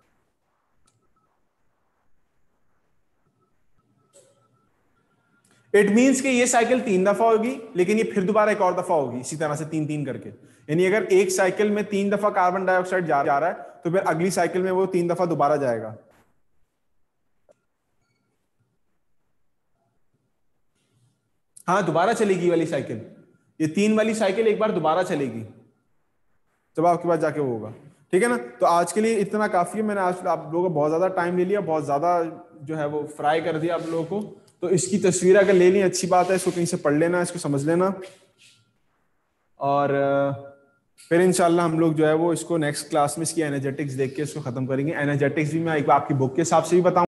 इट मींस कि ये साइकिल 3 दफा होगी, लेकिन ये फिर दोबारा एक और दफा होगी इसी तरह से 3-3 करके। यानी अगर एक साइकिल में 3 दफा कार्बन डाइऑक्साइड जा रहा है तो फिर अगली साइकिल में वो 3 दफा दोबारा जाएगा। हाँ, दोबारा चलेगी वाली साइकिल, ये 3 वाली साइकिल एक बार दोबारा चलेगी जब आपके पास जाके वो होगा। ठीक है ना। तो आज के लिए इतना काफी है, मैंने आज आप लोगों को बहुत ज्यादा टाइम ले लिया, बहुत ज्यादा जो है वो फ्राई कर दिया आप लोगों को। तो इसकी तस्वीर अगर ले ली अच्छी बात है, इसको कहीं से पढ़ लेना, इसको समझ लेना, और फिर इंशाल्लाह हम लोग जो है वो इसको नेक्स्ट क्लास में इसकी एनर्जेटिक्स देख के इसको खत्म करेंगे। एनर्जेटिक्स भी मैं एक बार आपकी बुक के हिसाब से भी बताऊं।